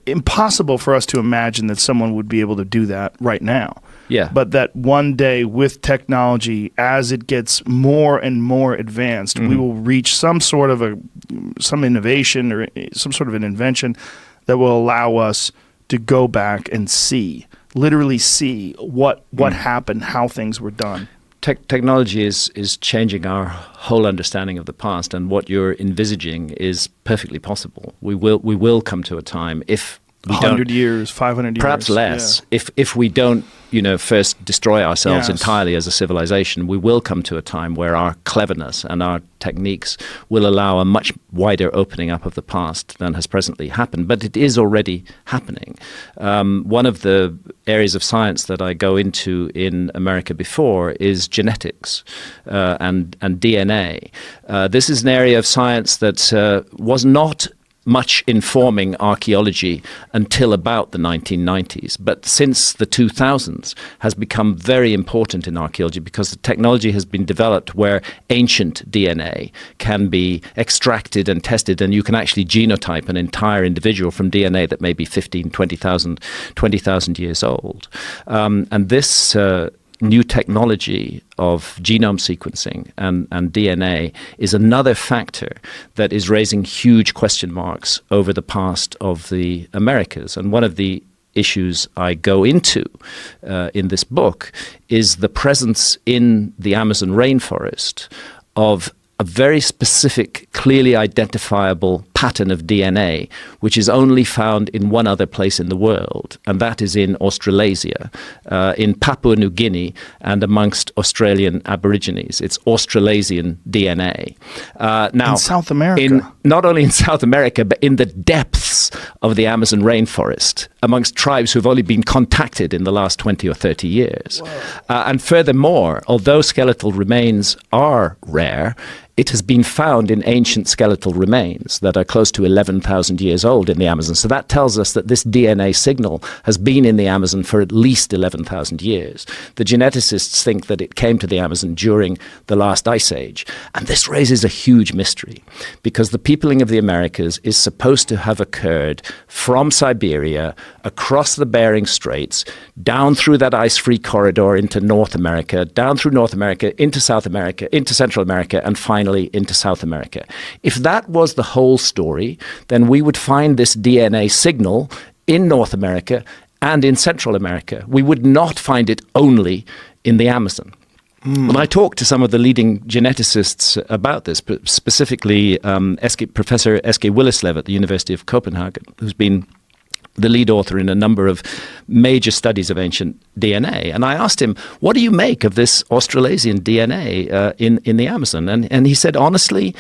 impossible for us to imagine that someone would be able to do that right now. Yeah. But that one day with technology, as it gets more and more advanced, we will reach some sort of some innovation or some sort of an invention that will allow us to go back and see, literally see what happened, how things were done. Technology is changing our whole understanding of the past, and what you're envisaging is perfectly possible. We will come to a time, if we 100 don't, years, 500 years. perhaps less, Yeah. if we don't, you know, first destroy ourselves Yes. entirely as a civilization, we will come to a time where our cleverness and our techniques will allow a much wider opening up of the past than has presently happened. But it is already happening. One of the areas of science that I go into in America before is genetics and DNA. This is an area of science that was not much informing archaeology until about the 1990s. But since the 2000s has become very important in archaeology, because the technology has been developed where ancient DNA can be extracted and tested, and you can actually genotype an entire individual from DNA that may be 15, 20,000 years old. And this new technology of genome sequencing and DNA is another factor that is raising huge question marks over the past of the Americas. And one of the issues I go into in this book is the presence in the Amazon rainforest of a very specific, clearly identifiable pattern of DNA, which is only found in one other place in the world, and that is in Australasia, in Papua New Guinea, and amongst Australian Aborigines. It's Australasian DNA. Now, In South America. Not only in South America, but in the depths of the Amazon rainforest, amongst tribes who've only been contacted in the last 20 or 30 years. And furthermore, although skeletal remains are rare, it has been found in ancient skeletal remains that are close to 11,000 years old in the Amazon. So that tells us that this DNA signal has been in the Amazon for at least 11,000 years. The geneticists think that it came to the Amazon during the last ice age. And this raises a huge mystery, because the peopling of the Americas is supposed to have occurred from Siberia, across the Bering Straits, down through that ice-free corridor into North America, down through North America, into South America, into Central America, and finally into South America. If that was the whole story, then we would find this DNA signal in North America and in Central America. We would not find it only in the Amazon. When I talked to some of the leading geneticists about this, but specifically Professor Eske Willerslev at the University of Copenhagen, who's been the lead author in a number of major studies of ancient DNA. And I asked him, what do you make of this Australasian DNA in the Amazon? And he said, honestly,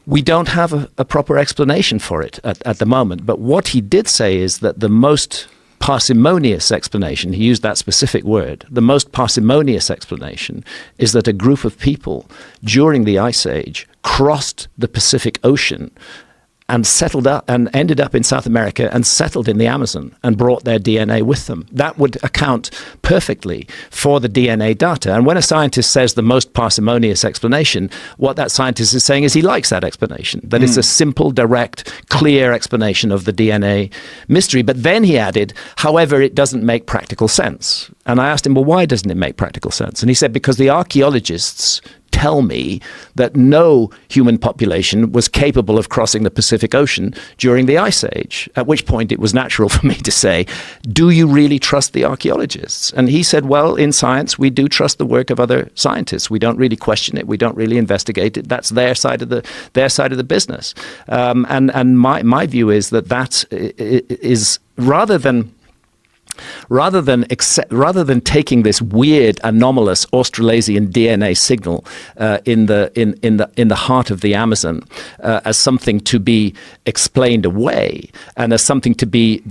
we don't have a proper explanation for it at the moment. But what he did say is that the most parsimonious explanation, he used that specific word, the most parsimonious explanation is that a group of people during the Ice Age crossed the Pacific Ocean and settled up and ended up in South America and settled in the Amazon and brought their DNA with them. That would account perfectly for the DNA data. And when a scientist says the most parsimonious explanation, what that scientist is saying is he likes that explanation, that it's a simple, direct, clear explanation of the DNA mystery. But then he added, however, it doesn't make practical sense. And I asked him, well, why doesn't it make practical sense? And he said, because the archaeologists tell me that no human population was capable of crossing the Pacific Ocean during the Ice Age, at which point it was natural for me to say, do you really trust the archaeologists? And he said, well, in science, we do trust the work of other scientists. We don't really question it. We don't really investigate it. That's their side of the business. And my view is that is rather than taking this weird, anomalous Australasian DNA signal in the heart of the Amazon as something to be explained away and as something to be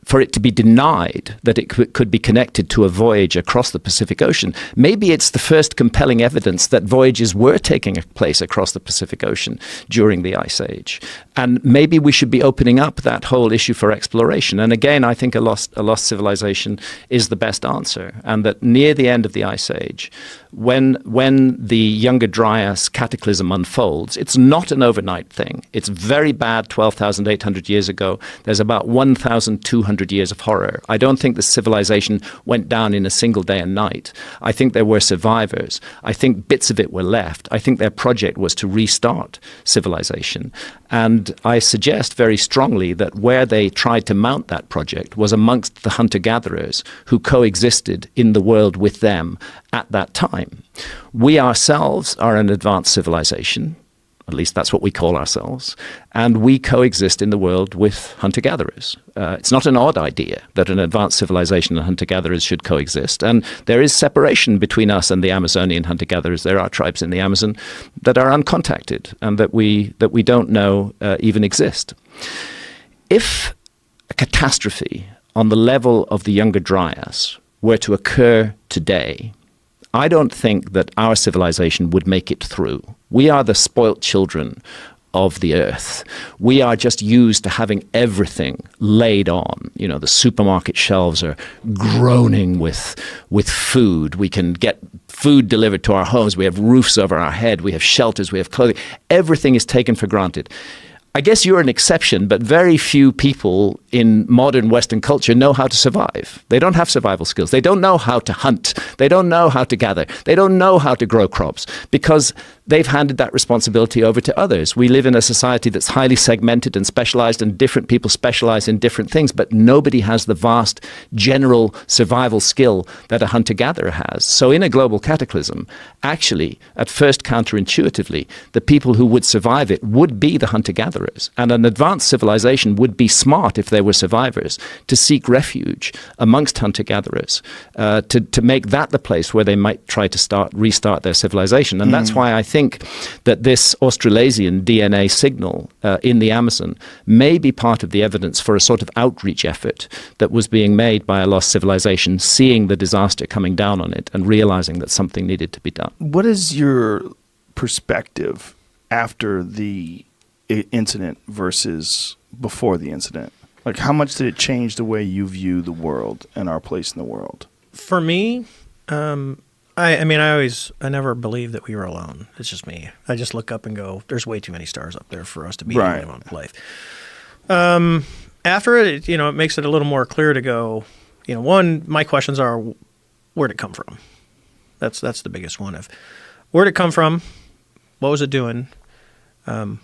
for it to be denied that it could be connected to a voyage across the Pacific Ocean, maybe it's the first compelling evidence that voyages were taking place across the Pacific Ocean during the Ice Age. And maybe we should be opening up that whole issue for exploration. And again, I think a lost civilization is the best answer. And that near the end of the Ice Age, when the Younger Dryas cataclysm unfolds, it's not an overnight thing. It's very bad 12,800 years ago. There's about 1,200 years of horror. I don't think the civilization went down in a single day and night. I think there were survivors. I think bits of it were left. I think their project was to restart civilization. And I suggest very strongly that where they tried to mount that project was amongst the hunter-gatherers who coexisted in the world with them at that time. We ourselves are an advanced civilization. At least that's what we call ourselves. And we coexist in the world with hunter-gatherers. It's not an odd idea that an advanced civilization and hunter-gatherers should coexist. And there is separation between us and the Amazonian hunter-gatherers. There are tribes in the Amazon that are uncontacted and that we don't know even exist. If a catastrophe on the level of the Younger Dryas were to occur today, I don't think that our civilization would make it through. We are the spoilt children of the earth. We are just used to having everything laid on. You know, the supermarket shelves are groaning with food. We can get food delivered to our homes. We have roofs over our head. We have shelters. We have clothing. Everything is taken for granted. I guess you're an exception, but very few people in modern Western culture know how to survive. They don't have survival skills. They don't know how to hunt. They don't know how to gather. They don't know how to grow crops because they've handed that responsibility over to others. We live in a society that's highly segmented and specialized, and different people specialize in different things, but nobody has the vast general survival skill that a hunter-gatherer has. So in a global cataclysm, actually, at first counterintuitively, the people who would survive it would be the hunter-gatherers. And an advanced civilization would be smart if they were survivors to seek refuge amongst hunter-gatherers, to make that the place where they might try to restart their civilization. And that's why I think that this Australasian DNA signal in the Amazon may be part of the evidence for a sort of outreach effort that was being made by a lost civilization, seeing the disaster coming down on it and realizing that something needed to be done. What is your perspective after the incident versus before the incident? Like, how much did it change the way you view the world and our place in the world? For me, I never believed that we were alone. It's just me. I just look up and go, there's way too many stars up there for us to be the only one in life. After it, it makes it a little more clear to go, one, my questions are, where'd it come from? That's the biggest one. Of where'd it come from? What was it doing? And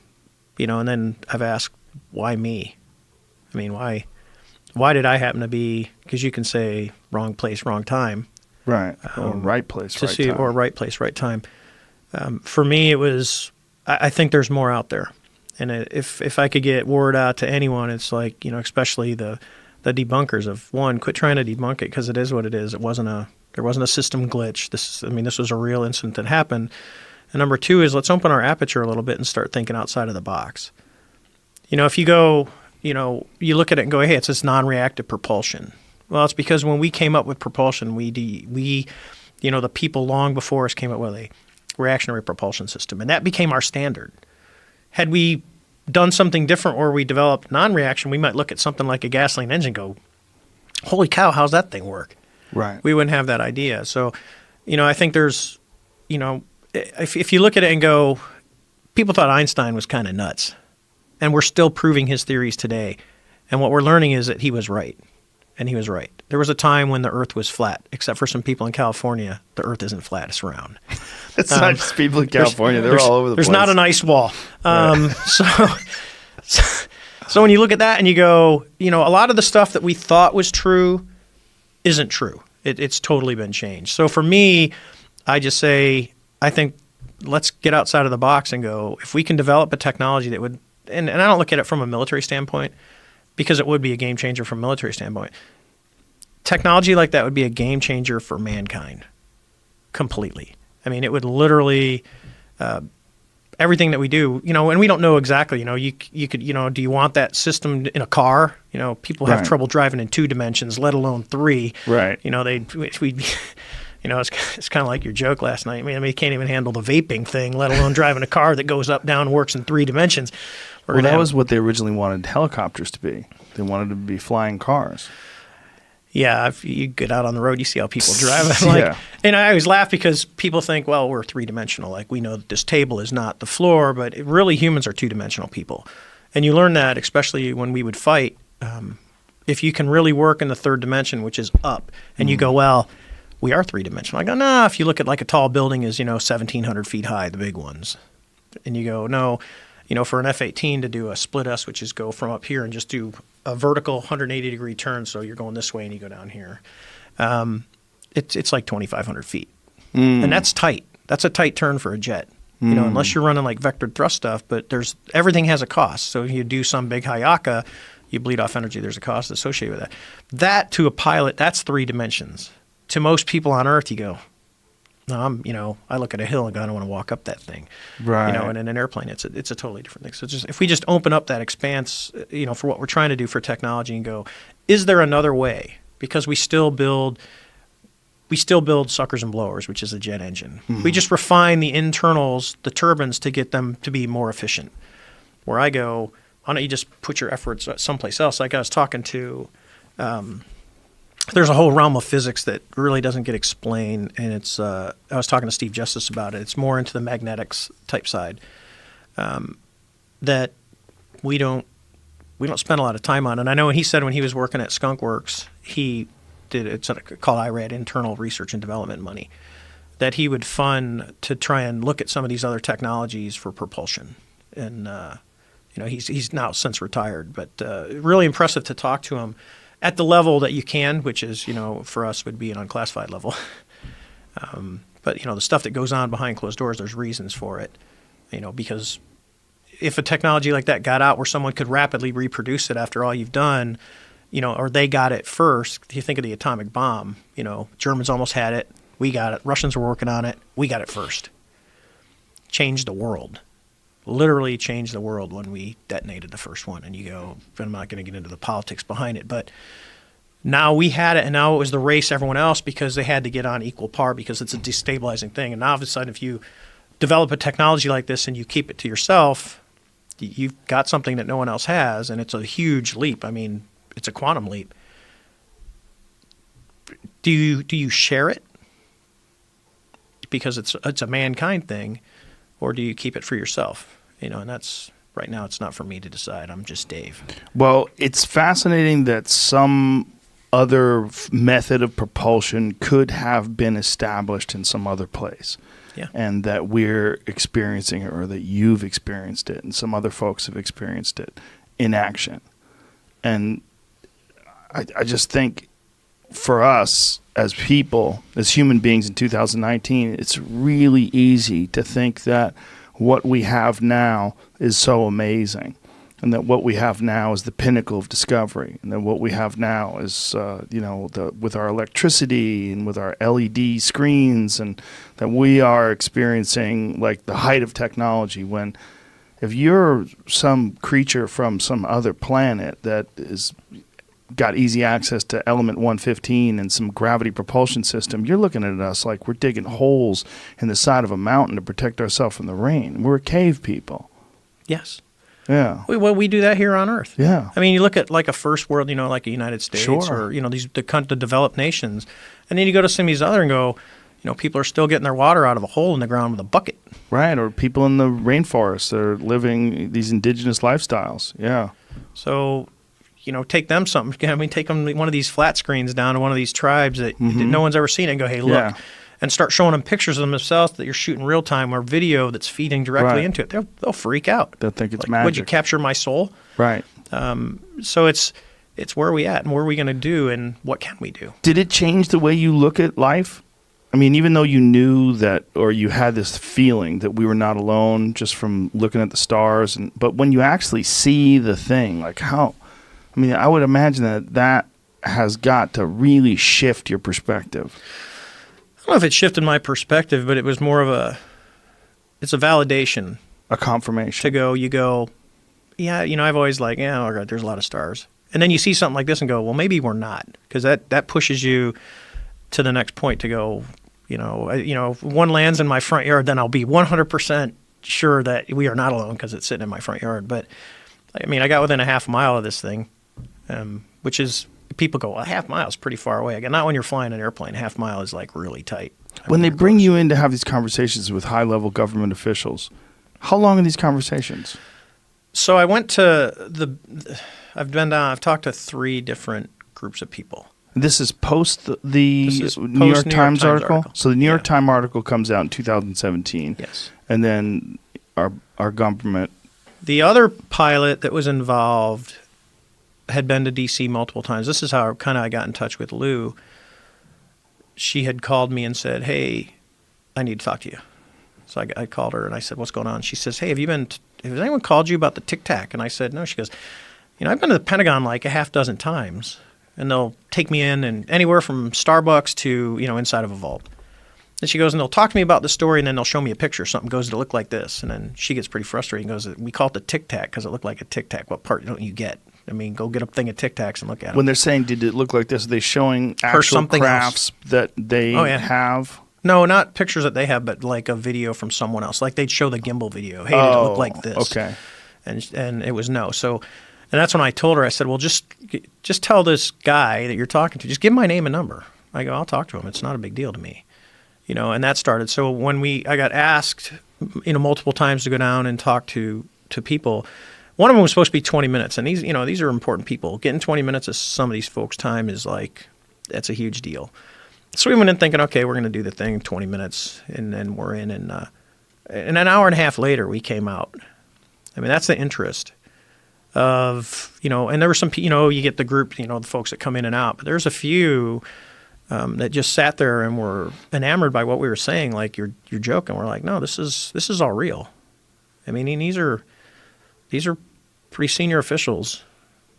then I've asked, why me? I mean, why did I happen to be, because you can say wrong place, wrong time. Right. Or right place, right time. Or right place, right time. For me, it was, I think there's more out there. And if I could get word out to anyone, it's like, especially the debunkers of, one, quit trying to debunk it, because it is what it is. There wasn't a system glitch. This was a real incident that happened. And number two is, let's open our aperture a little bit and start thinking outside of the box. If you go, you look at it and go, hey, it's this non-reactive propulsion. Well, it's because when we came up with propulsion, we the people long before us came up with a reactionary propulsion system, and that became our standard. Had we done something different, or we developed non-reaction, we might look at something like a gasoline engine and go, holy cow, how's that thing work? Right. We wouldn't have that idea. So, I think there's, if you look at it and go, people thought Einstein was kind of nuts, and we're still proving his theories today. And what we're learning is that he was right. And he was right. There was a time when the Earth was flat, except for some people in California. The Earth isn't flat; it's round. It's not just people in California; they're all over the place. There's not an ice wall. Right. So when you look at that and you go, a lot of the stuff that we thought was true isn't true. It's totally been changed. So for me, I just say, I think let's get outside of the box and go, if we can develop a technology that would, and I don't look at it from a military standpoint, because it would be a game changer from a military standpoint. Technology like that would be a game changer for mankind, completely. I mean, it would literally, everything that we do, and we don't know exactly, you could, do you want that system in a car? People have trouble driving in 2 dimensions, let alone 3. Right. It's kind of like your joke last night. I mean, you can't even handle the vaping thing, let alone driving a car that goes up, down, works in 3 dimensions. Well, that was what they originally wanted helicopters to be. They wanted to be flying cars. Yeah, if you get out on the road, you see how people drive. Yeah. And I always laugh because people think, well, we're 3-dimensional. Like, we know that this table is not the floor, but really humans are 2-dimensional people. And you learn that, especially when we would fight. If you can really work in the 3rd dimension, which is up, and you go, well, we are 3-dimensional. I go, no, if you look at like a tall building is, 1,700 feet high, the big ones. And you go, no. For an F-18 to do a split S, which is go from up here and just do a vertical 180-degree turn, so you're going this way and you go down here. It's like 2,500 feet. And that's tight. That's a tight turn for a jet, unless you're running like vectored thrust stuff. But everything has a cost. So if you do some big Hayaka, you bleed off energy. There's a cost associated with that. That, to a pilot, that's 3 dimensions. To most people on Earth, you go, no, I look at a hill and go, I don't want to walk up that thing. Right. And in an airplane, it's a totally different thing. So if we just open up that expanse, for what we're trying to do for technology and go, is there another way? Because we still build suckers and blowers, which is a jet engine. Mm-hmm. We just refine the internals, the turbines, to get them to be more efficient. Where I go, why don't you just put your efforts someplace else? Like I was talking to, there's a whole realm of physics that really doesn't get explained, and it's. I was talking to Steve Justice about it. It's more into the magnetics type side that we don't spend a lot of time on. And I know he said when he was working at Skunk Works, he did it's called IRAD, Internal Research and Development money, that he would fund to try and look at some of these other technologies for propulsion. And he's now since retired, but really impressive to talk to him. At the level that you can, which is, for us would be an unclassified level. But, the stuff that goes on behind closed doors, there's reasons for it, because if a technology like that got out where someone could rapidly reproduce it after all you've done, or they got it first, if you think of the atomic bomb, Germans almost had it. We got it. Russians were working on it. We got it first. Changed the world. Literally changed the world when we detonated the first one. And you go, I'm not going to get into the politics behind it, but now we had it, and now it was the race everyone else because they had to get on equal par because it's a destabilizing thing. And now all of a sudden, if you develop a technology like this and you keep it to yourself, you've got something that no one else has, and it's a huge leap. I mean, it's a quantum leap. Do you share it because it's a mankind thing, or do you keep it for yourself? And that's right now. It's not for me to decide. I'm just Dave. Well, it's fascinating that some other method of propulsion could have been established in some other place. Yeah. And that we're experiencing it, or that you've experienced it, and some other folks have experienced it in action. And I just think for us as people, as human beings in 2019, it's really easy to think that what we have now is so amazing, and that what we have now is the pinnacle of discovery, and that what we have now is, with our electricity and with our LED screens, and that we are experiencing like the height of technology. When if you're some creature from some other planet that is got easy access to element 115 and some gravity propulsion system, you're looking at us like we're digging holes in the side of a mountain to protect ourselves from the rain. We're cave people. Yes. Yeah. We do that here on Earth. Yeah. I mean, you look at like a first world, like the United States, Sure. or the developed nations, and then you go to some of these other and go, people are still getting their water out of a hole in the ground with a bucket. Right, or people in the rainforest that are living these indigenous lifestyles. Yeah. So, take them something. I mean, take them one of these flat screens down to one of these tribes that no one's ever seen, and go, hey, look. Yeah. And start showing them pictures of themselves that you're shooting real time, or video that's feeding directly Right. into it. They'll freak out. They'll think it's like, magic. Would you capture my soul? Right. So it's where are we at, and what are we going to do, and what can we do? Did it change the way you look at life? I mean, even though you knew that, or you had this feeling that we were not alone just from looking at the stars, but when you actually see the thing, like I would imagine that has got to really shift your perspective. I don't know if it shifted my perspective, but it was more of it's a validation. A confirmation. To go, yeah, I've always like, yeah, oh God, there's a lot of stars. And then you see something like this and go, well, maybe we're not. Because that pushes you to the next point to go, if one lands in my front yard, then I'll be 100% sure that we are not alone because it's sitting in my front yard. But, I mean, I got within a half mile of this thing, which is, people go, well, a half mile is pretty far away. Again, not when you're flying an airplane. Half mile is like really tight. When they bring you in to have these conversations with high-level government officials, how long are these conversations? So I went to I've talked to 3 different groups of people. This is post the New York Times article? So the New York Times article comes out in 2017. Yes. And then our government. The other pilot that was involved had been to D.C. multiple times. This is how I got in touch with Lou. She had called me and said, hey, I need to talk to you. So I called her and I said, what's going on? She says, hey, has anyone called you about the Tic Tac? And I said, no. She goes, I've been to the Pentagon like a half dozen times, and they'll take me in and anywhere from Starbucks to, inside of a vault. And she goes, and they'll talk to me about the story, and then they'll show me a picture. Something goes to look like this. And then she gets pretty frustrated and goes, we call it the Tic Tac because it looked like a Tic Tac. What part don't you get? I mean, go get a thing of Tic Tacs and look at them. When they're saying, did it look like this, are they showing actual crafts that they have? No, not pictures that they have, but like a video from someone else. Like they'd show the gimbal video. Hey, did it look like this? Okay. And it was no. So, and that's when I told her, I said, well, just tell this guy that you're talking to, just give him my name and number. I go, I'll talk to him. It's not a big deal to me. And that started. So when I got asked, multiple times to go down and talk to people, one of them was supposed to be 20 minutes. And these are important people. Getting 20 minutes of some of these folks' time is like, that's a huge deal. So we went in thinking, okay, we're going to do the thing 20 minutes, and then we're in, and an hour and a half later, we came out. I mean, that's the interest of, and there were some, you get the group, the folks that come in and out, but there's a few that just sat there and were enamored by what we were saying, like, you're joking. We're like, no, this is all real. I mean, these are pretty senior officials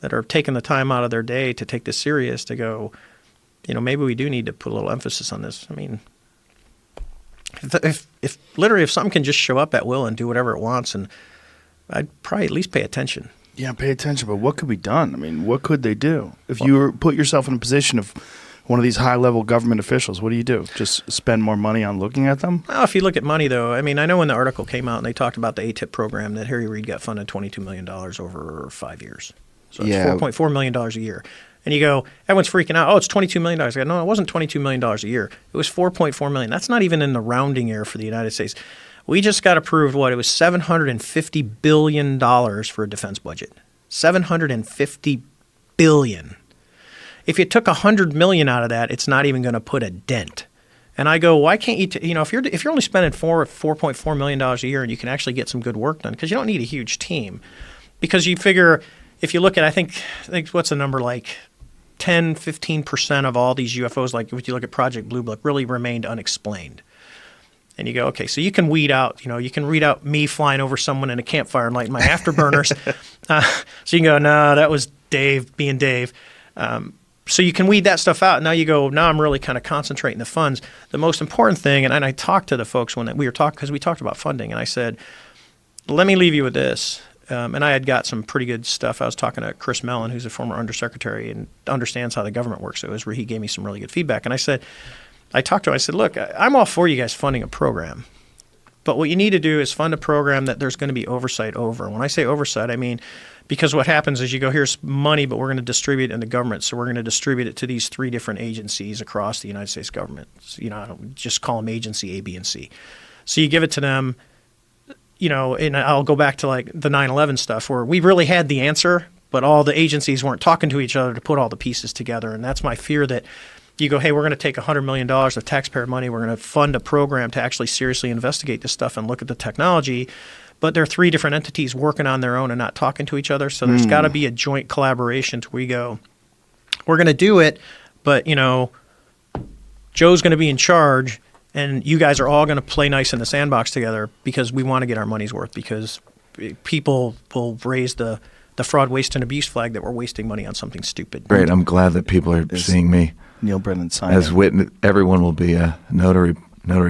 that are taking the time out of their day to take this serious, to go, maybe we do need to put a little emphasis on this. I mean, if something can just show up at will and do whatever it wants, and I'd probably at least pay attention. Yeah, pay attention. But what could be done? I mean, what could they do? If you put yourself in a position of one of these high-level government officials, what do? Just spend more money on looking at them? Well, if you look at money, though, I mean, I know when the article came out and they talked about the ATIP program that Harry Reid got funded $22 million over 5 years. So it's $4.4 million a year. And you go, everyone's freaking out. Oh, it's $22 million. I go, no, it wasn't $22 million a year. It was $4.4 million. That's not even in the rounding error for the United States. We just got approved, it was $750 billion for a defense budget. $750 billion. If you took $100 million out of that, it's not even going to put a dent. And I go, why can't you? If you're only spending $4.4 million a year, and you can actually get some good work done, because you don't need a huge team, because you figure if you look at, I think what's the number, like 10-15% of all these UFOs, like if you look at Project Blue Book, really remained unexplained. And you go, okay, so you can weed out, you can read out me flying over someone in a campfire and lighting my afterburners. So you can go, no, that was Dave being Dave. So you can weed that stuff out. Now you go, now I'm really kind of concentrating the funds. The most important thing, and I talked to the folks when we were talking, because we talked about funding, and I said, let me leave you with this. And I had got some pretty good stuff. I was talking to Chris Mellon, who's a former undersecretary and understands how the government works. So it was where he gave me some really good feedback. And I talked to him, I said, look, I'm all for you guys funding a program. But what you need to do is fund a program that there's going to be oversight over. When I say oversight, I mean, because what happens is you go, here's money, but we're going to distribute it in the government. So we're going to distribute it to these 3 different agencies across the United States government. So, I don't just call them agency A, B, and C. So you give it to them, and I'll go back to like the 9/11 stuff where we really had the answer, but all the agencies weren't talking to each other to put all the pieces together. And that's my fear, that you go, hey, we're going to take $100 million of taxpayer money. We're going to fund a program to actually seriously investigate this stuff and look at the technology. But there are 3 different entities working on their own and not talking to each other. So there's got to be a joint collaboration to where we go, we're going to do it, but, Joe's going to be in charge, and you guys are all going to play nice in the sandbox together, because we want to get our money's worth, because people will raise the fraud, waste, and abuse flag that we're wasting money on something stupid. Great. I'm glad that people are seeing me. Neil Brennan signing. As witness, everyone will be a notary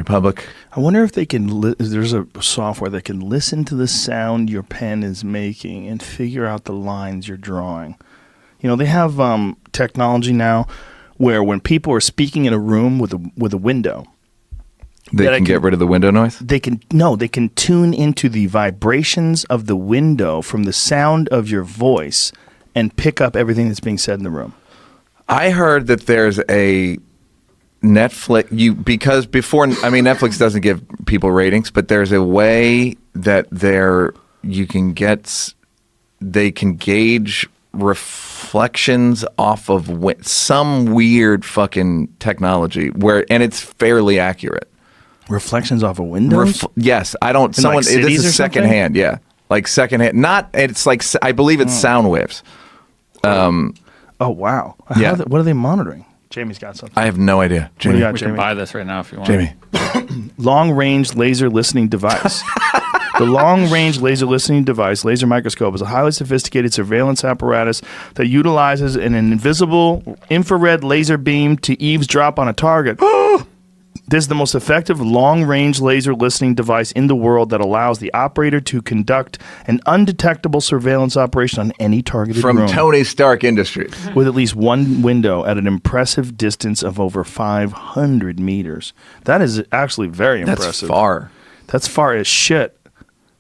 public. I wonder if they can. There's a software that can listen to the sound your pen is making and figure out the lines you're drawing. They have technology now where when people are speaking in a room with a window, they can get rid of the window noise. They can tune into the vibrations of the window from the sound of your voice and pick up everything that's being said in the room. I heard that there's a Netflix, because before, I mean, Netflix doesn't give people ratings, but there's a way that they can gauge reflections off of some weird fucking technology and it's fairly accurate. Reflections off of windows? Yes, I don't. Like this is secondhand. Yeah, like secondhand. Not. It's like, I believe it's sound waves. Oh wow! Yeah. What are they monitoring? Jamie's got something. I have no idea. Jamie, We can buy this right now if you want. Jamie, long-range laser listening device. The long-range laser listening device, laser microscope, is a highly sophisticated surveillance apparatus that utilizes an invisible infrared laser beam to eavesdrop on a target. This is the most effective long-range laser listening device in the world that allows the operator to conduct an undetectable surveillance operation on any targeted room. from Tony Stark Industries. With at least one window at an impressive distance of over 500 meters. That is actually very impressive. That's far. That's far as shit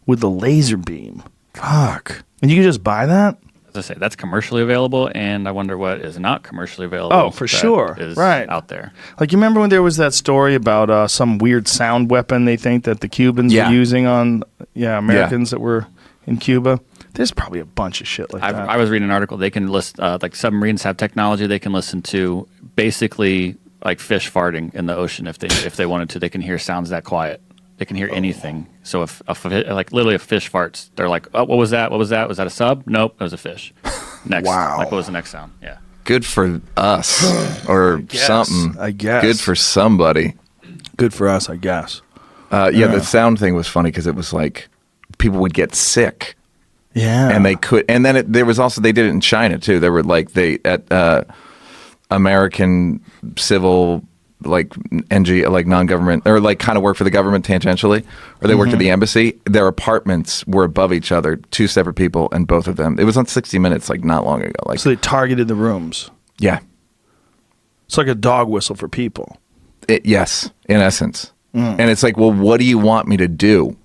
with the laser beam. Fuck. And you can just buy that? As I say, that's commercially available, and I wonder what is not commercially available. Oh, for that sure. is Right. out there. Like, you remember when there was that story about some weird sound weapon they think that the Cubans were using on Americans that were in Cuba? There's probably a bunch of shit like that. I was reading an article. They can list, like submarines have technology. They can listen to basically like fish farting in the ocean if they wanted to. They can hear sounds that quiet. They can hear anything. So if like literally a fish farts, they're like, oh, what was that? What was that? Was that a sub? Nope, it was a fish. Next. Wow. Like, what was the next sound? Yeah. Good for us, or something. I guess. Good for somebody. Good for us, I guess. The sound thing was funny because it was like people would get sick. Yeah. And they could, and then there was also, they did it in China too. There were like, at American civil, like NG, like non-government, or like kind of work for the government tangentially, or they worked at the embassy. Their apartments were above each other, 2 separate people, and both of them. It was on 60 Minutes, like not long ago. Like, So they targeted the rooms. yeah. It's like a dog whistle for people. Yes, in essence. And it's like, well, what do you want me to do?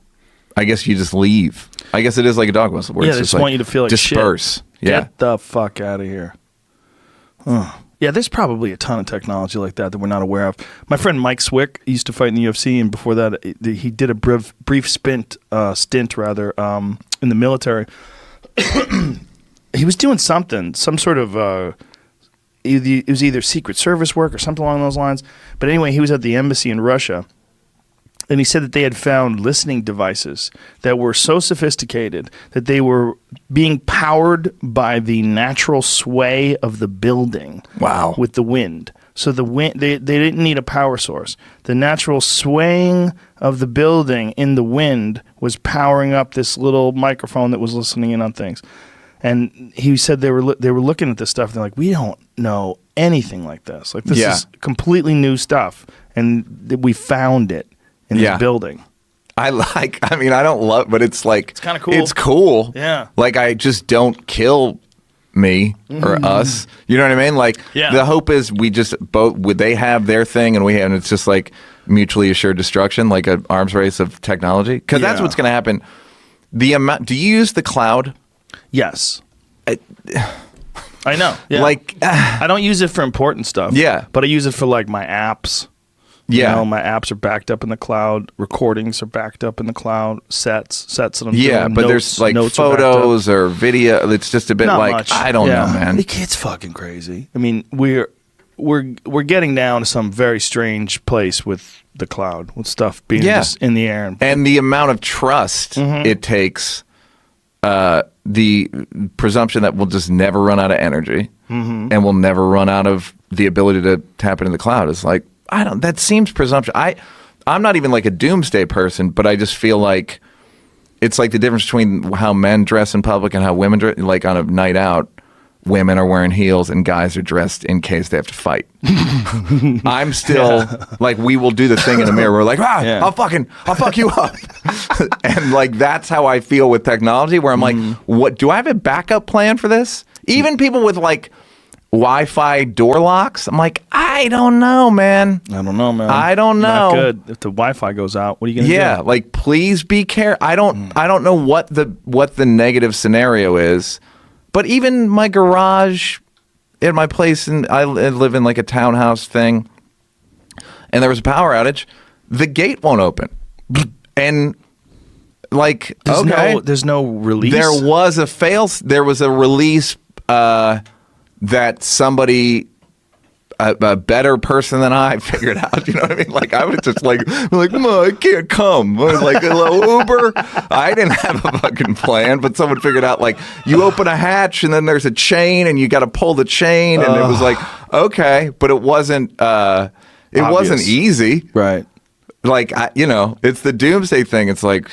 I guess you just leave. I guess it is like a dog whistle. Where Yeah, it's they just just want you to feel like disperse. shit. Yeah. Get the fuck out of here. Yeah, there's probably a ton of technology like that we're not aware of. My friend Mike Swick used to fight in the UFC, and before that, he did a brief stint in the military. He was doing some sort of it was either Secret Service work or something along those lines. But anyway, he was at the embassy in Russia, and he said that they had found listening devices that were so sophisticated that they were being powered by the natural sway of the building. Wow. With the wind. So the wind, they didn't need a power source. The natural swaying of the building in the wind was powering up this little microphone that was listening in on things. And he said they were looking at this stuff and they're like, we don't know anything like this. Like, this is completely new stuff, and we found it in this building. I don't love, but it's like, it's kind of cool. It's cool. Yeah. Like, I just don't kill me or us. You know what I mean? Like, the hope is we just they have their thing and we have, and it's just like mutually assured destruction, like an arms race of technology. Because that's what's going to happen. Do you use the cloud? Yes. I know. Yeah. Like, I don't use it for important stuff. Yeah. But I use it for like my apps. Yeah. You know, my apps are backed up in the cloud. Recordings are backed up in the cloud. Sets that I'm yeah, doing. but Notes, there's like notes photos or video. It's just a bit Not like, much. I don't know, man. It's fucking crazy. I mean, we're getting down to some very strange place with the cloud, with stuff being just in the air. And the amount of trust it takes, the presumption that we'll just never run out of energy and we'll never run out of the ability to tap into the cloud is like, that seems presumption. I'm not even like a doomsday person, but I just feel like it's like the difference between how men dress in public and how women dress. Like on a night out, women are wearing heels and guys are dressed in case they have to fight. I'm still like, we will do the thing in the mirror. We're like, I'll fuck you up. And like, that's how I feel with technology, where I'm like, what, do I have a backup plan for this? Even people with like Wi-Fi door locks, I'm like, I don't know, man. I don't know, man. I don't know. Not good. If the Wi-Fi goes out, what are you gonna do? Yeah, like, please be careful. I don't know what the negative scenario is, but even my garage at my place, and I live in like a townhouse thing, and there was a power outage, the gate won't open, and like, there's no release. There was a release that somebody, a better person than I, figured out. You know what I mean? Like, I was just like, no, I can't come. I was like, hello, Uber. I didn't have a fucking plan, but someone figured out, like, you open a hatch and then there's a chain and you got to pull the chain, and it was like, okay, but it wasn't easy, right? Like, it's the doomsday thing. It's like,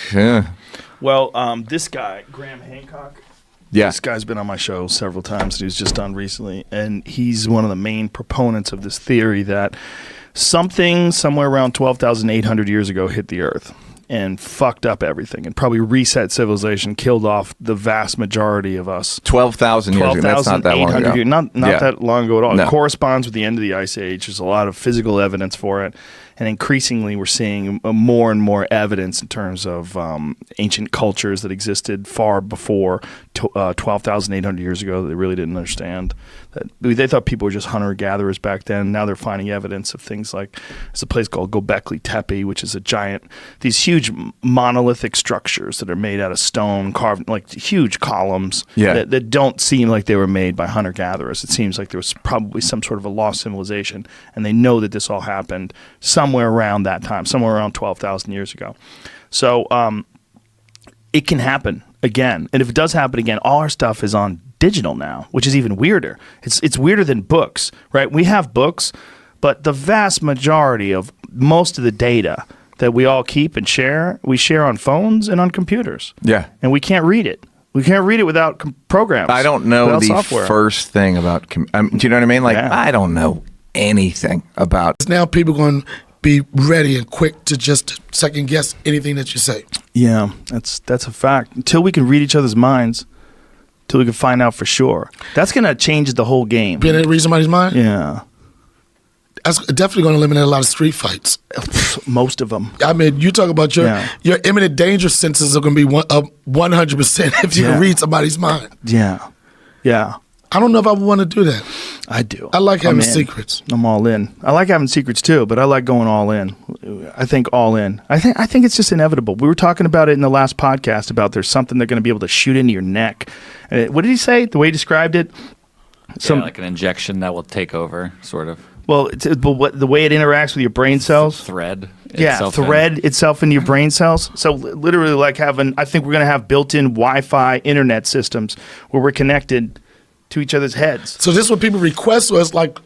well, this guy, Graham Hancock. Yeah. This guy's been on my show several times. He was just on recently, and he's one of the main proponents of this theory that something somewhere around 12,800 years ago hit the Earth and fucked up everything and probably reset civilization, killed off the vast majority of us. 12,000 years ago. That's not that long ago. Not that long ago at all. No. It corresponds with the end of the Ice Age. There's a lot of physical evidence for it. And increasingly, we're seeing more and more evidence in terms of ancient cultures that existed far before 12,800 years ago that they really didn't understand. They thought people were just hunter-gatherers back then. Now they're finding evidence of things like, there's a place called Göbekli Tepe, which is these huge monolithic structures that are made out of stone, carved, like huge columns that don't seem like they were made by hunter-gatherers. It seems like there was probably some sort of a lost civilization, and they know that this all happened somewhere around that time, somewhere around 12,000 years ago. So it can happen again. And if it does happen again, all our stuff is on digital now, which is even weirder. It's weirder than books, right? We have books, but the vast majority of most of the data that we all keep and share, we share on phones and on computers. Yeah. And we can't read it. We can't read it without programs. I don't know the software. first thing about do you know what I mean? Like, I don't know anything about. Now people going to be ready and quick to just second guess anything that you say. Yeah, that's a fact. Until we can read each other's minds, until we can find out for sure. That's going to change the whole game. Being able to read somebody's mind? Yeah. That's definitely going to eliminate a lot of street fights. Most of them. I mean, you talk about your imminent danger senses are going to be 100% if you can read somebody's mind. Yeah. Yeah. I don't know if I would want to do that. I do. I like having I'm in. secrets. I'm all in. I like having secrets too, but I like going all in. I think all in. I think it's just inevitable. We were talking about it in the last podcast about there's something they're going to be able to shoot into your neck. What did he say? The way he described it? Like an injection that will take over, sort of. Well, the way it interacts with your brain cells. Thread. Itself into your brain cells. So literally like I think we're going to have built-in Wi-Fi internet systems where we're connected to each other's heads. So this is what people request, or it's like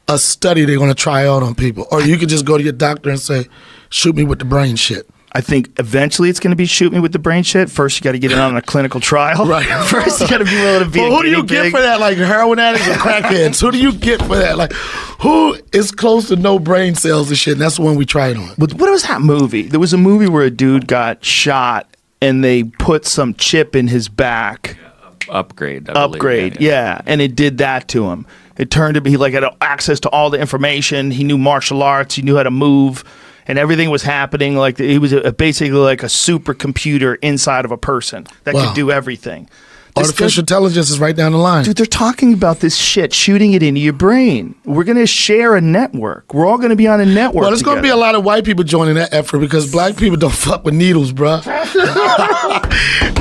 a study they're going to try out on people? Or you could just go to your doctor and say, shoot me with the brain shit. I think eventually it's going to be shoot me with the brain shit. First, you got to get it on a clinical trial. Right. First, you got to be willing to be Well, who do you get for that? Like heroin addicts or crackheads? Who do you get for that? Like, who is close to no brain cells and shit? And that's the one we tried on. But what was that movie? There was a movie where a dude got shot and they put some chip in his back. Upgrade. Yeah. And it did that to him. It turned him, he had access to all the information. He knew martial arts. He knew how to move. And everything was happening like he was basically like a supercomputer inside of a person that could do everything. Artificial intelligence is right down the line. Dude, they're talking about this shit, shooting it into your brain. We're going to share a network. We're all going to be on a network. Well, there's going to be a lot of white people joining that effort because black people don't fuck with needles, bruh.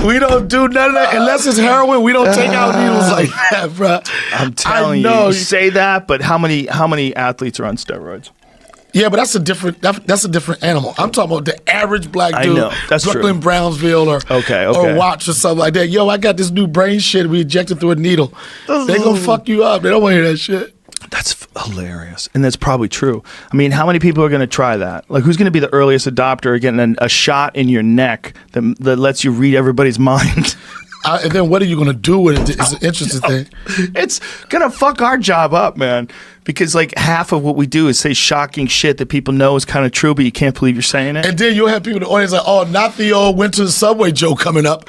We don't do none of that. Unless it's heroin, we don't take out needles like that, bruh. I'm telling you say that, but how many athletes are on steroids? Yeah, but that's a different animal. I'm talking about the average black dude. I know. That's Brooklyn, true. Brownsville, or Watts or something like that. Yo, I got this new brain shit. We injected through a needle. They gonna fuck you up. They don't want to hear that shit. That's hilarious, and that's probably true. I mean, how many people are going to try that? Like, who's going to be the earliest adopter of getting a shot in your neck that lets you read everybody's mind? And then what are you going to do with it? It's an interesting thing. It's going to fuck our job up, man. Because like half of what we do is say shocking shit that people know is kind of true, but you can't believe you're saying it. And then you'll have people in the audience like, oh, not the old went to the subway joke coming up.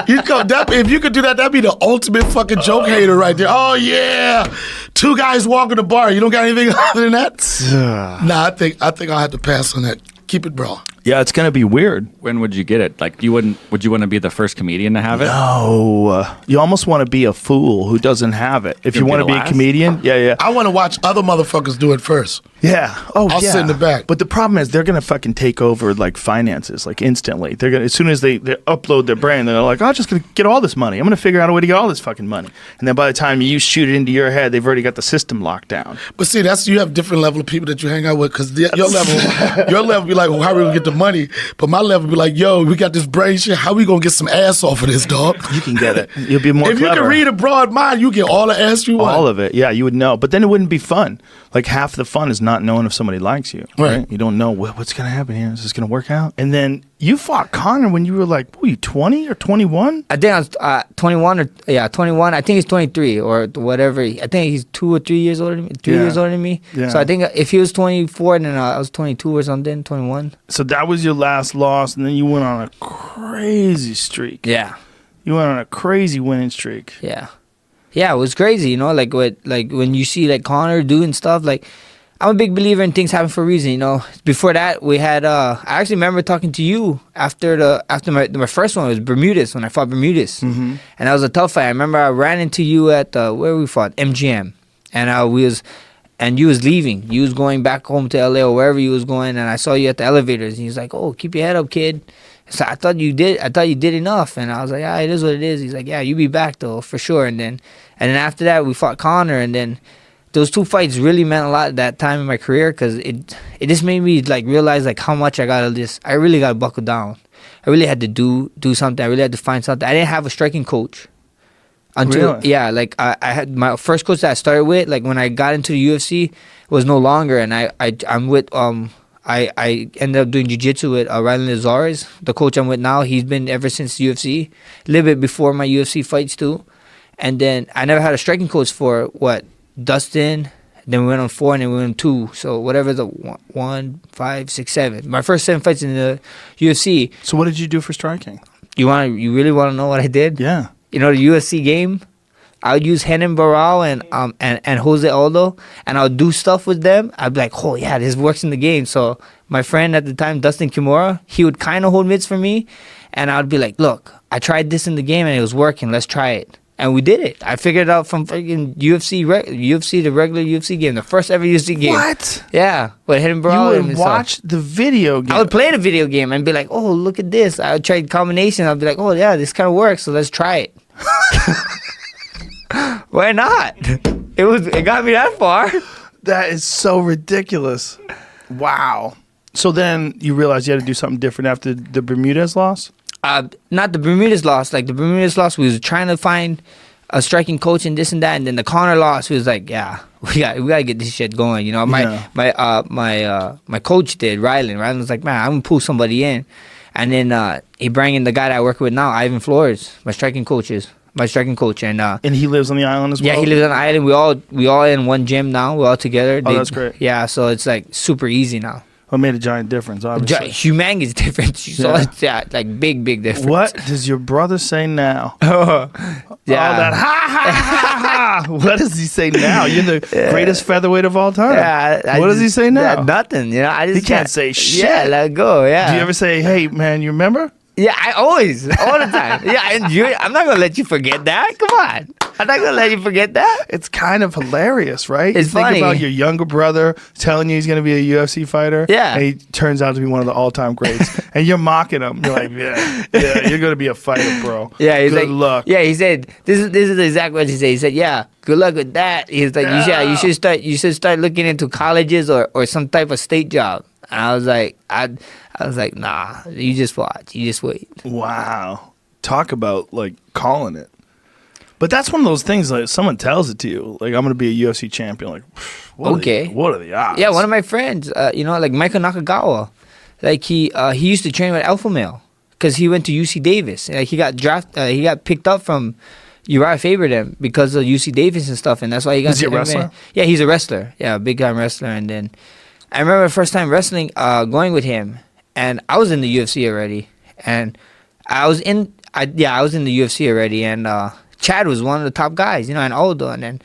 If you could do that, that'd be the ultimate fucking joke hater right there. Oh, yeah. Two guys walking the bar. You don't got anything other than that? Nah, I think I'll have to pass on that. Keep it, bro. Yeah, it's gonna be weird. When would you get it? Like, would you want to be the first comedian to have it? No, you almost want to be a fool who doesn't have it. If you want to be a comedian, yeah. I want to watch other motherfuckers do it first. Yeah. I'll sit in the back. But the problem is they're gonna fucking take over like finances, like instantly. They're gonna, as soon as they upload their brain, they're like, oh, I'm just gonna get all this money. I'm gonna figure out a way to get all this fucking money. And then by the time you shoot it into your head, they've already got the system locked down. But see, you have different level of people that you hang out with because your level be like, well, how are we gonna get the money? But my level be like, yo, we got this brain shit. How we gonna get some ass off of this, dog? You can get it. You'll be more if clever. You can read a broad mind, you get all the ass you want. All of it, yeah, you would know. But then it wouldn't be fun. Like half the fun is not knowing if somebody likes you. Right? You don't know what's gonna happen here. Is this gonna work out? And then you fought Connor when you were like, what were you 20 or 21? I think I was 21 21. I think he's 23 or whatever. I think he's 2 or 3 years older than me. 3 years older than me. Yeah. So I think if he was 24, then I was 22 or something, 21. So that was your last loss, and then you went on a crazy streak. Yeah. You went on a crazy winning streak. Yeah. Yeah, it was crazy, like when you see like Connor doing stuff, like I'm a big believer in things happen for a reason, Before that, we had I actually remember talking to you after my first one was Bermudez, when I fought Bermudez. Mm-hmm. And that was a tough fight. I remember I ran into you at where we fought, MGM. And you was leaving. You was going back home to LA or wherever you was going, and I saw you at the elevators, and he was like, "Oh, keep your head up, kid." So I thought you did enough, and I was like, "Yeah, it is what it is." He's like, "Yeah, you be back though for sure." And then after that, we fought Connor, and then those two fights really meant a lot at that time in my career because it just made me like realize like how much I really gotta buckle down. I really had to do something. I really had to find something. I didn't have a striking coach. Really? Yeah, like I had my first coach that I started with, like when I got into the UFC, was no longer, and I'm with I ended up doing jiu-jitsu with Rylan Lazares, the coach I'm with now. He's been ever since UFC, a little bit before my UFC fights too, and then I never had a striking coach for Dustin. Then we went on 4, and then we went on 2. So whatever the 1, 5, 6, 7. My first 7 fights in the UFC. So what did you do for striking? You really want to know what I did? Yeah. The UFC game, I would use Henan Barral and Jose Aldo, and I would do stuff with them. I'd be like, oh yeah, this works in the game. So my friend at the time, Dustin Kimura, he would kind of hold mids for me, and I would be like, look, I tried this in the game and it was working. Let's try it. And we did it. I figured it out from freaking UFC, the regular UFC game, the first ever UFC game. What? Yeah, with Hidden Brawl. You would watch the video game. I would play the video game and be like, oh, look at this. I would try combination. I'd be like, oh yeah, this kind of works, so let's try it. Why not? It got me that far. That is so ridiculous. Wow. So then you realized you had to do something different after the Bermudez loss? Not the Bermudez loss. Like the Bermudez loss, we was trying to find a striking coach and this and that, and then the Connor loss, we was like, yeah, we gotta get this shit going. You know, my coach did, Rylan. Rylan was like, man, I'm gonna pull somebody in, and then he bring in the guy that I work with now, Ivan Flores, my striking coach, and he lives on the island as well. Yeah, he lives on the island. We all in one gym now. We're all together. Oh, that's great. Yeah, so it's like super easy now. What made a giant difference, obviously. Humongous difference. You saw it, yeah, like big difference. What does your brother say now? Yeah. Oh, that ha ha ha ha! What does he say now? You're the greatest featherweight of all time. Yeah. What does he say now? Nothing. You know, I just he can't say shit. Yeah, let go. Yeah. Do you ever say, "Hey, man, you remember?" Yeah, I always, all the time. Yeah, I'm not gonna let you forget that. Come on, I'm not gonna let you forget that. It's kind of hilarious, right? It's Think funny. about your younger brother telling you he's gonna be a UFC fighter. Yeah, and he turns out to be one of the all-time greats, and you're mocking him. You're like, yeah, you're gonna be a fighter, bro. Yeah, he's good like, luck. Yeah, he said this is exactly what he said. He said, yeah, good luck with that. He's like, you should start looking into colleges or some type of state job. And I was like, nah, you just watch. You just wait. Wow. Talk about, like, calling it. But that's one of those things, like, someone tells it to you. Like, I'm going to be a UFC champion. Like, what are the odds? Yeah, one of my friends, like Michael Nakagawa, like, he used to train with Alpha Male because he went to UC Davis. Like, he got picked up from Uriah Faber because of UC Davis and stuff, and that's why he got. Is he a wrestler? Yeah, he's a wrestler. Yeah, a big time wrestler. And then I remember the first time wrestling, going with him, and I was in the UFC already, and I was in the UFC already, and Chad was one of the top guys, you know, and Aldo, and then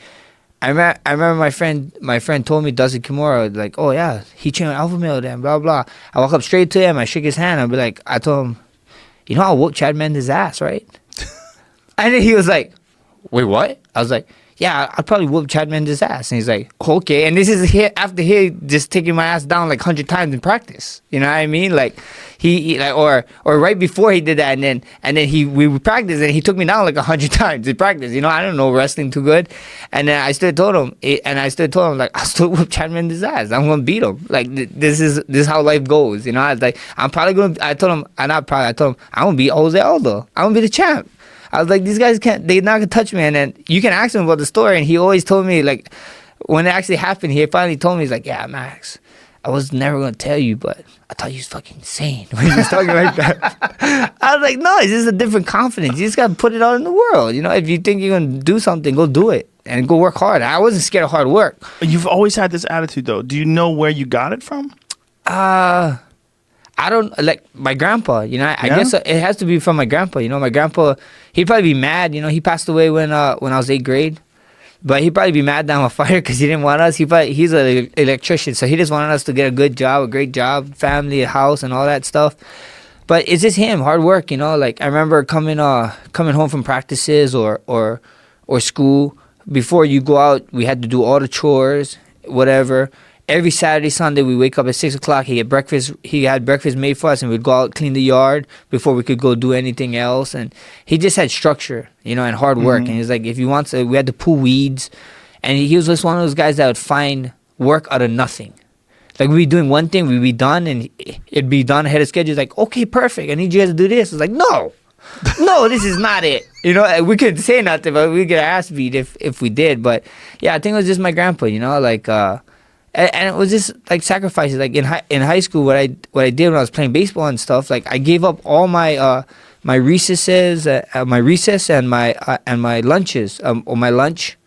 I remember my friend told me, Dustin Kimura, like, oh yeah, he trained with Alpha Male then, blah blah. I walk up straight to him, I shake his hand, I told him, you know, I whooped Chad Mendes' ass, right? And then he was like, wait, what? I was like, yeah, I'd probably whoop Chad Mendes' ass. And he's like, okay. And this is after he just taking my ass down like 100 times in practice. You know what I mean? Like he like or right before he did that, and then we practiced and he took me down like 100 times in practice. You know, I don't know wrestling too good. And then I still told him like, I still whoop Chad Mendes' ass. I'm gonna beat him. Like this is how life goes. You know, I was like, I'm probably gonna. I told him I'm gonna beat Jose Aldo. I'm gonna be the champ. I was like, these guys they're not gonna touch me. And then you can ask him about the story, and he always told me, like, when it actually happened, he finally told me, he's like, yeah, Max, I was never gonna tell you, but I thought you was fucking insane when he was talking like that. I was like, no, it's just a different confidence. You just gotta put it out in the world. You know, if you think you're gonna do something, go do it and go work hard. I wasn't scared of hard work. You've always had this attitude, though. Do you know where you got it from? I don't, like, my grandpa, you know, I guess it has to be from my grandpa. You know, my grandpa, he'd probably be mad. You know, he passed away when I was 8th grade. But he'd probably be mad that I'm a fighter because he didn't want us. He's an electrician, so he just wanted us to get a good job, a great job, family, a house, and all that stuff. But it's just him, hard work, you know. Like, I remember coming home from practices or school. Before you go out, we had to do all the chores, whatever. Every Saturday, Sunday, we wake up at 6 o'clock. He had breakfast made for us, and we'd go out, clean the yard before we could go do anything else. And he just had structure, you know, and hard work. And he's like, if you want to, we had to pull weeds. And he was just one of those guys that would find work out of nothing. Like, we'd be doing one thing, we'd be done, and it'd be done ahead of schedule. He's like, okay, perfect. I need you guys to do this. It's like, no, this is not it. You know, we couldn't say nothing, but we get our ass beat if we did. But yeah, I think it was just my grandpa, you know, like, and it was just like sacrifices. Like in high school, what I did when I was playing baseball and stuff, like I gave up all my my recesses, my recess and my lunches, or my lunch.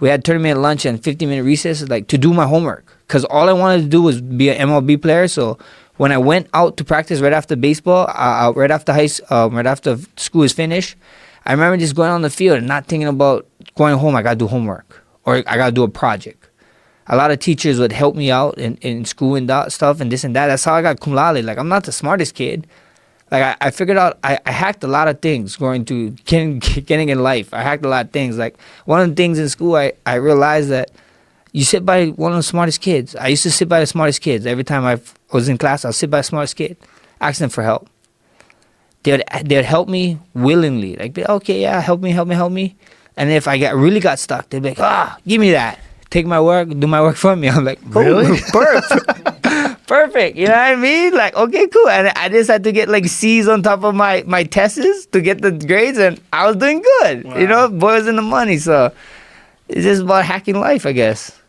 We had 30-minute lunch and 15-minute recess, like, to do my homework, because all I wanted to do was be an MLB player. So when I went out to practice right after baseball, right after school is finished, I remember just going on the field and not thinking about going home, I got to do homework or I got to do a project. A lot of teachers would help me out in school and that stuff and this and that. That's how I got cum laude. Like, I'm not the smartest kid. Like, I figured out, I hacked a lot of things going to getting in life. I hacked a lot of things. Like, one of the things in school, I realized that you sit by one of the smartest kids. I used to sit by the smartest kids. Every time I was in class, I'd sit by the smartest kid, ask them for help. They'd help me willingly. Like, okay, yeah, help me. And if I really got stuck, they'd be like, give me that. Take my work, do my work for me. I'm like, really? Perfect. You know what I mean? Like, okay, cool. And I just had to get like C's on top of my tests to get the grades, and I was doing good. Wow. You know, boy was in the money. So it's just about hacking life, I guess.